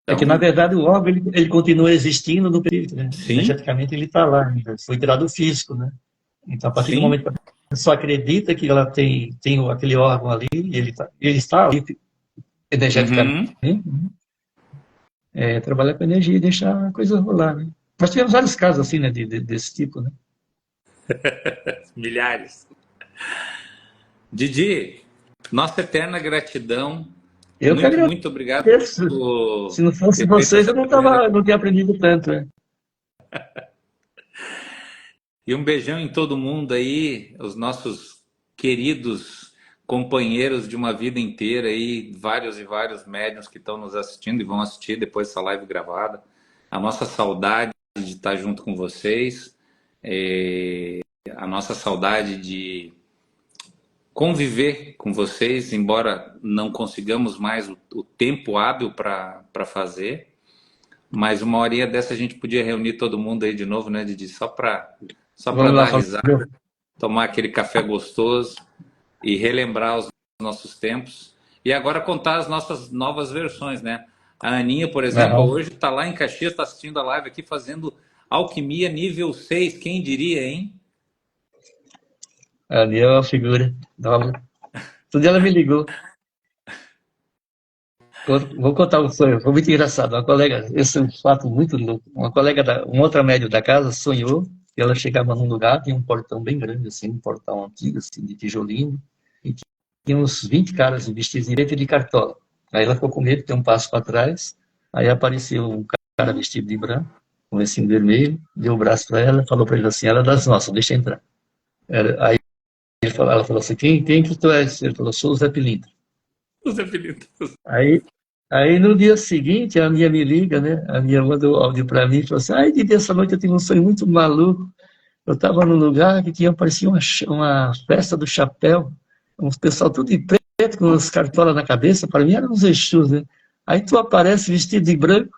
É que, na Então, verdade, o órgão ele continua existindo no período, né? sim, Energeticamente ele está lá ainda. Foi tirado o físico, né? Então, a partir do sim, momento que a pessoa acredita que ela tem aquele órgão ali, ele está ali energeticamente, uhum, né? Trabalhar com energia e deixar a coisa rolar, né? Nós tivemos vários casos assim, né, desse tipo, né? milhares. Didi, nossa eterna gratidão. Eu que Muito, muito obrigado agradeço. Se por não fosse ter feito vocês, essa eu não primeira. tava, não tinha aprendido tanto, né? E um beijão em todo mundo aí, os nossos queridos companheiros de uma vida inteira aí, vários e vários médiuns que estão nos assistindo e vão assistir depois dessa live gravada. A nossa saudade de estar junto com vocês, a nossa saudade de conviver com vocês, embora não consigamos mais o tempo hábil para fazer, mas uma horinha dessa a gente podia reunir todo mundo aí de novo, né, Didi? Só para Vamos lá, dar Fábio. risada, tomar aquele café gostoso e relembrar os nossos tempos. E agora contar as nossas novas versões, né? A Aninha, por exemplo, Aham. hoje está lá em Caxias, está assistindo a live aqui fazendo alquimia nível 6. Quem diria, hein? Ali é uma figura nova. Outro dia ela me ligou. Vou contar um sonho, foi muito engraçado. Uma colega, esse é um fato muito louco. Uma outra médium da casa sonhou que ela chegava num lugar, tinha um portão bem grande, assim, um portão antigo, assim, de tijolinho, e tinha uns 20 caras vestidos de preto e de cartola. Aí ela ficou com medo, deu um passo para trás, aí apareceu um cara vestido de branco, com esse vermelho, deu o braço para ela, falou para ele assim, ela é das nossas, deixa entrar. Aí ela falou assim, quem que tu és? Ele falou, sou o Zé Pilintra. Os apelidos. Aí, aí no dia seguinte, a minha me liga, né? A minha mandou áudio para mim e falou assim: ai, Didi, essa noite eu tive um sonho muito maluco. Eu estava num lugar que tinha, parecia uma festa do chapéu, um pessoal tudo de preto, com as cartolas na cabeça, para mim eram uns Exus, né? Aí tu aparece vestido de branco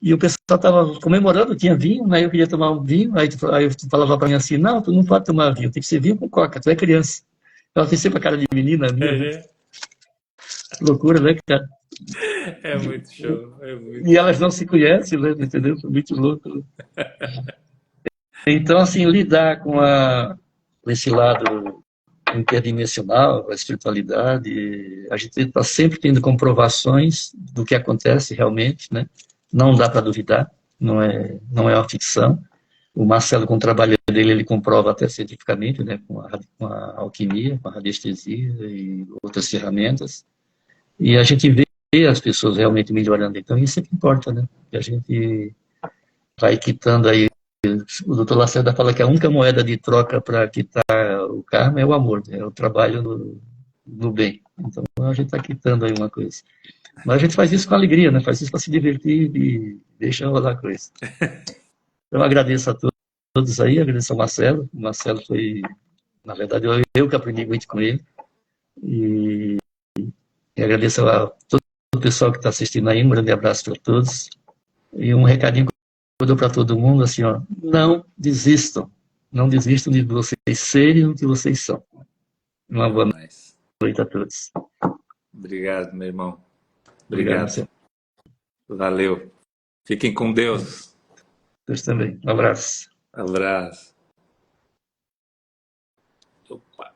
e o pessoal estava comemorando, tinha vinho, aí eu queria tomar um vinho, aí tu falava para mim assim: não, tu não pode tomar vinho, tem que ser vinho com coca, tu é criança. Ela tem sempre a cara de menina minha, né? Loucura, né, cara? É muito show, é muito E elas show. não se conhecem, né? Entendeu? Foi muito louco. Né? Então, assim, lidar com esse lado interdimensional, a espiritualidade, a gente está sempre tendo comprovações do que acontece realmente, né? Não dá para duvidar, não é uma ficção. O Marcelo, com o trabalho dele, ele comprova até cientificamente, né? Com a alquimia, com a radiestesia e outras ferramentas. E a gente vê as pessoas realmente melhorando. Então, isso é que importa, né? Que a gente vai quitando aí. O doutor Lacerda fala que a única moeda de troca para quitar o karma é o amor, né? É o trabalho no bem. Então a gente está quitando aí uma coisa. Mas a gente faz isso com alegria, né? Faz isso para se divertir e deixa rolar a coisa. Então eu agradeço a todos aí, agradeço ao Marcelo. O Marcelo foi, na verdade, eu que aprendi muito com ele. E, e agradeço a todo o pessoal que está assistindo aí. Um grande abraço para todos. E um recadinho que eu dou para todo mundo, assim, ó, não desistam. Não desistam de vocês serem o que vocês são. Uma É boa nóis. noite a todos. Obrigado, meu irmão. Obrigado, Obrigado. Marcelo. Valeu. Fiquem com Deus. Deus também. Um abraço. Abraço. Opa,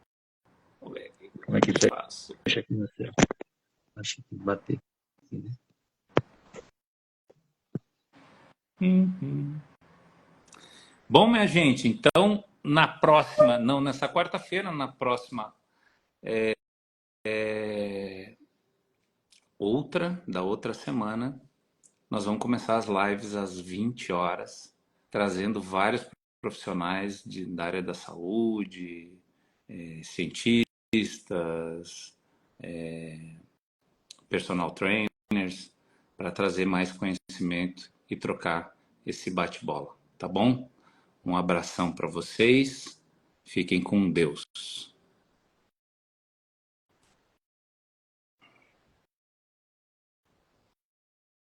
vamos ver aqui Como é como é que que eu faço. fecha aqui, Marcelo? Acho que tem que bater aqui, né? Uhum. Bom, minha gente, então na próxima, não nessa quarta-feira, na próxima da outra semana, nós vamos começar as lives às 20 horas, trazendo vários profissionais da área da saúde, cientistas, personal trainers, para trazer mais conhecimento e trocar esse bate-bola, tá bom? Um abração para vocês, fiquem com Deus.